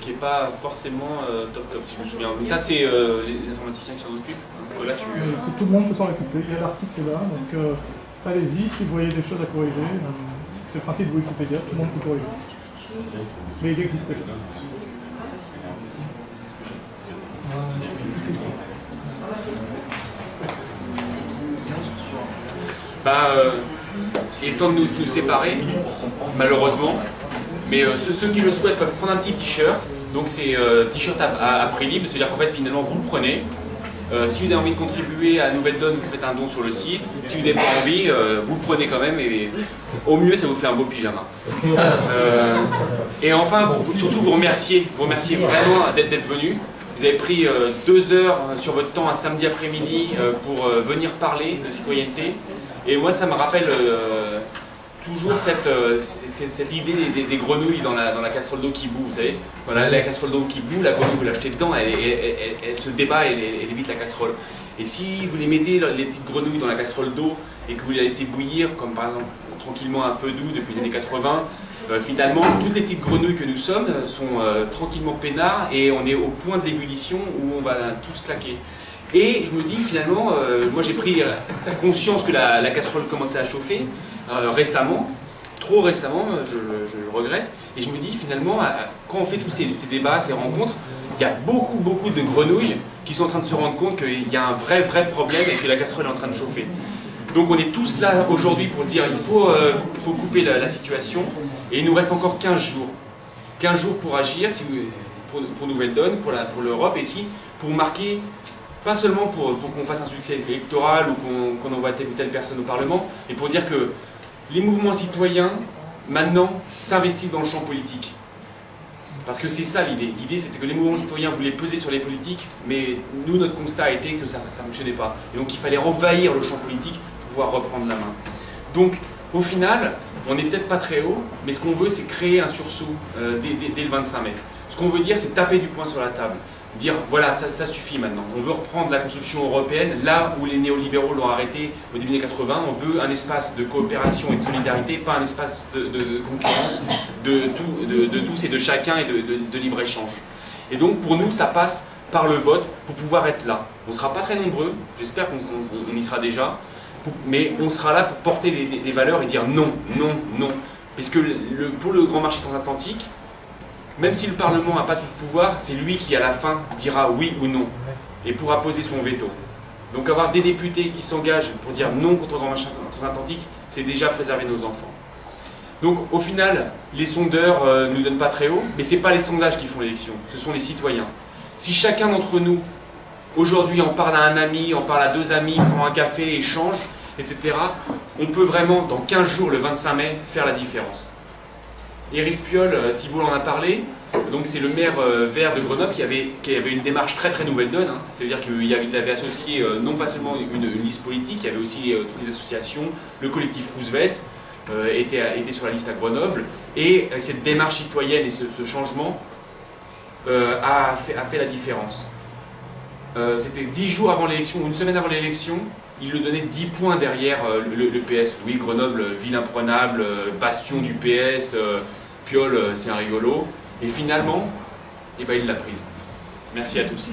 qui n'est pas forcément top, si je me souviens. Mais ça, c'est les informaticiens qui s'en occupent. Là, tout le monde peut s'en occuper. Il y a l'article là, donc allez-y si vous voyez des choses à corriger. C'est le principe de Wikipédia, tout le monde peut corriger. Mais il existe déjà. Il est temps de nous séparer, malheureusement. Mais ceux qui le souhaitent peuvent prendre un petit t-shirt. Donc c'est t-shirt à prix libre, c'est-à-dire qu'en fait finalement vous le prenez. Si vous avez envie de contribuer à Nouvelle Donne, vous faites un don sur le site. Si vous n'avez pas envie, vous le prenez quand même et au mieux ça vous fait un beau pyjama. Et enfin, surtout vous remercier vraiment d'être venu. Vous avez pris 2 heures sur votre temps un samedi après-midi pour venir parler de citoyenneté. Et moi ça me rappelle toujours cette idée des grenouilles dans la casserole d'eau qui bout, vous savez. Voilà, la casserole d'eau qui bout, la grenouille vous l'achetez dedans, elle se débat, elle évite la casserole. Et si vous les mettez, les petites grenouilles dans la casserole d'eau et que vous les laissez bouillir, comme par exemple tranquillement à feu doux depuis les années 80, finalement toutes les petites grenouilles que nous sommes sont tranquillement peinards et on est au point de l'ébullition où on va tous claquer. Et je me dis finalement, moi j'ai pris conscience que la casserole commençait à chauffer récemment, trop récemment, je le regrette, et je me dis finalement, quand on fait tous ces débats, ces rencontres, il y a beaucoup de grenouilles qui sont en train de se rendre compte qu'il y a un vrai problème et que la casserole est en train de chauffer. Donc on est tous là aujourd'hui pour se dire il faut couper la situation, et il nous reste encore 15 jours. 15 jours pour agir, pour Nouvelle Donne, pour l'Europe, et si pour marquer, pas seulement pour qu'on fasse un succès électoral ou qu'on envoie telle ou telle personne au Parlement, mais pour dire que les mouvements citoyens, maintenant, s'investissent dans le champ politique. Parce que c'est ça l'idée. L'idée, c'était que les mouvements citoyens voulaient peser sur les politiques, mais nous, notre constat a été que ça ne fonctionnait pas. Et donc, il fallait envahir le champ politique pour pouvoir reprendre la main. Donc, au final, on n'est peut-être pas très haut, mais ce qu'on veut, c'est créer un sursaut dès le 25 mai. Ce qu'on veut dire, c'est taper du poing sur la table. Dire voilà, ça suffit maintenant. On veut reprendre la construction européenne là où les néolibéraux l'ont arrêté au début des 80. On veut un espace de coopération et de solidarité, pas un espace de concurrence de tous et de chacun et de libre-échange. Et donc pour nous, ça passe par le vote pour pouvoir être là. On ne sera pas très nombreux, j'espère qu'on y sera déjà, mais on sera là pour porter des valeurs et dire non, non, non. Puisque pour le grand marché transatlantique, même si le Parlement n'a pas tout le pouvoir, c'est lui qui à la fin dira oui ou non et pourra poser son veto. Donc avoir des députés qui s'engagent pour dire non contre le grand marché transatlantique, c'est déjà préserver nos enfants. Donc au final, les sondeurs ne nous donnent pas très haut, mais ce n'est pas les sondages qui font l'élection, ce sont les citoyens. Si chacun d'entre nous, aujourd'hui, en parle à un ami, en parle à 2 amis, prend un café, échange, etc., on peut vraiment, dans 15 jours, le 25 mai, faire la différence. Éric Piolle, Thibault en a parlé, donc c'est le maire vert de Grenoble qui avait une démarche très Nouvelle Donne, hein. C'est-à-dire qu'il avait associé non pas seulement une liste politique, il y avait aussi toutes les associations, le collectif Roosevelt était sur la liste à Grenoble, et avec cette démarche citoyenne et ce changement a fait la différence. C'était 10 jours avant l'élection, ou une semaine avant l'élection, il le donnait 10 points derrière le PS. Oui, Grenoble, ville imprenable, bastion du PS, Piolle, c'est un rigolo. Et finalement, eh ben, il l'a prise. Merci à tous.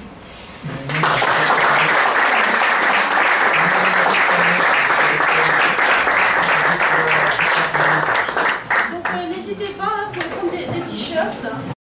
Donc n'hésitez pas à prendre des t-shirts.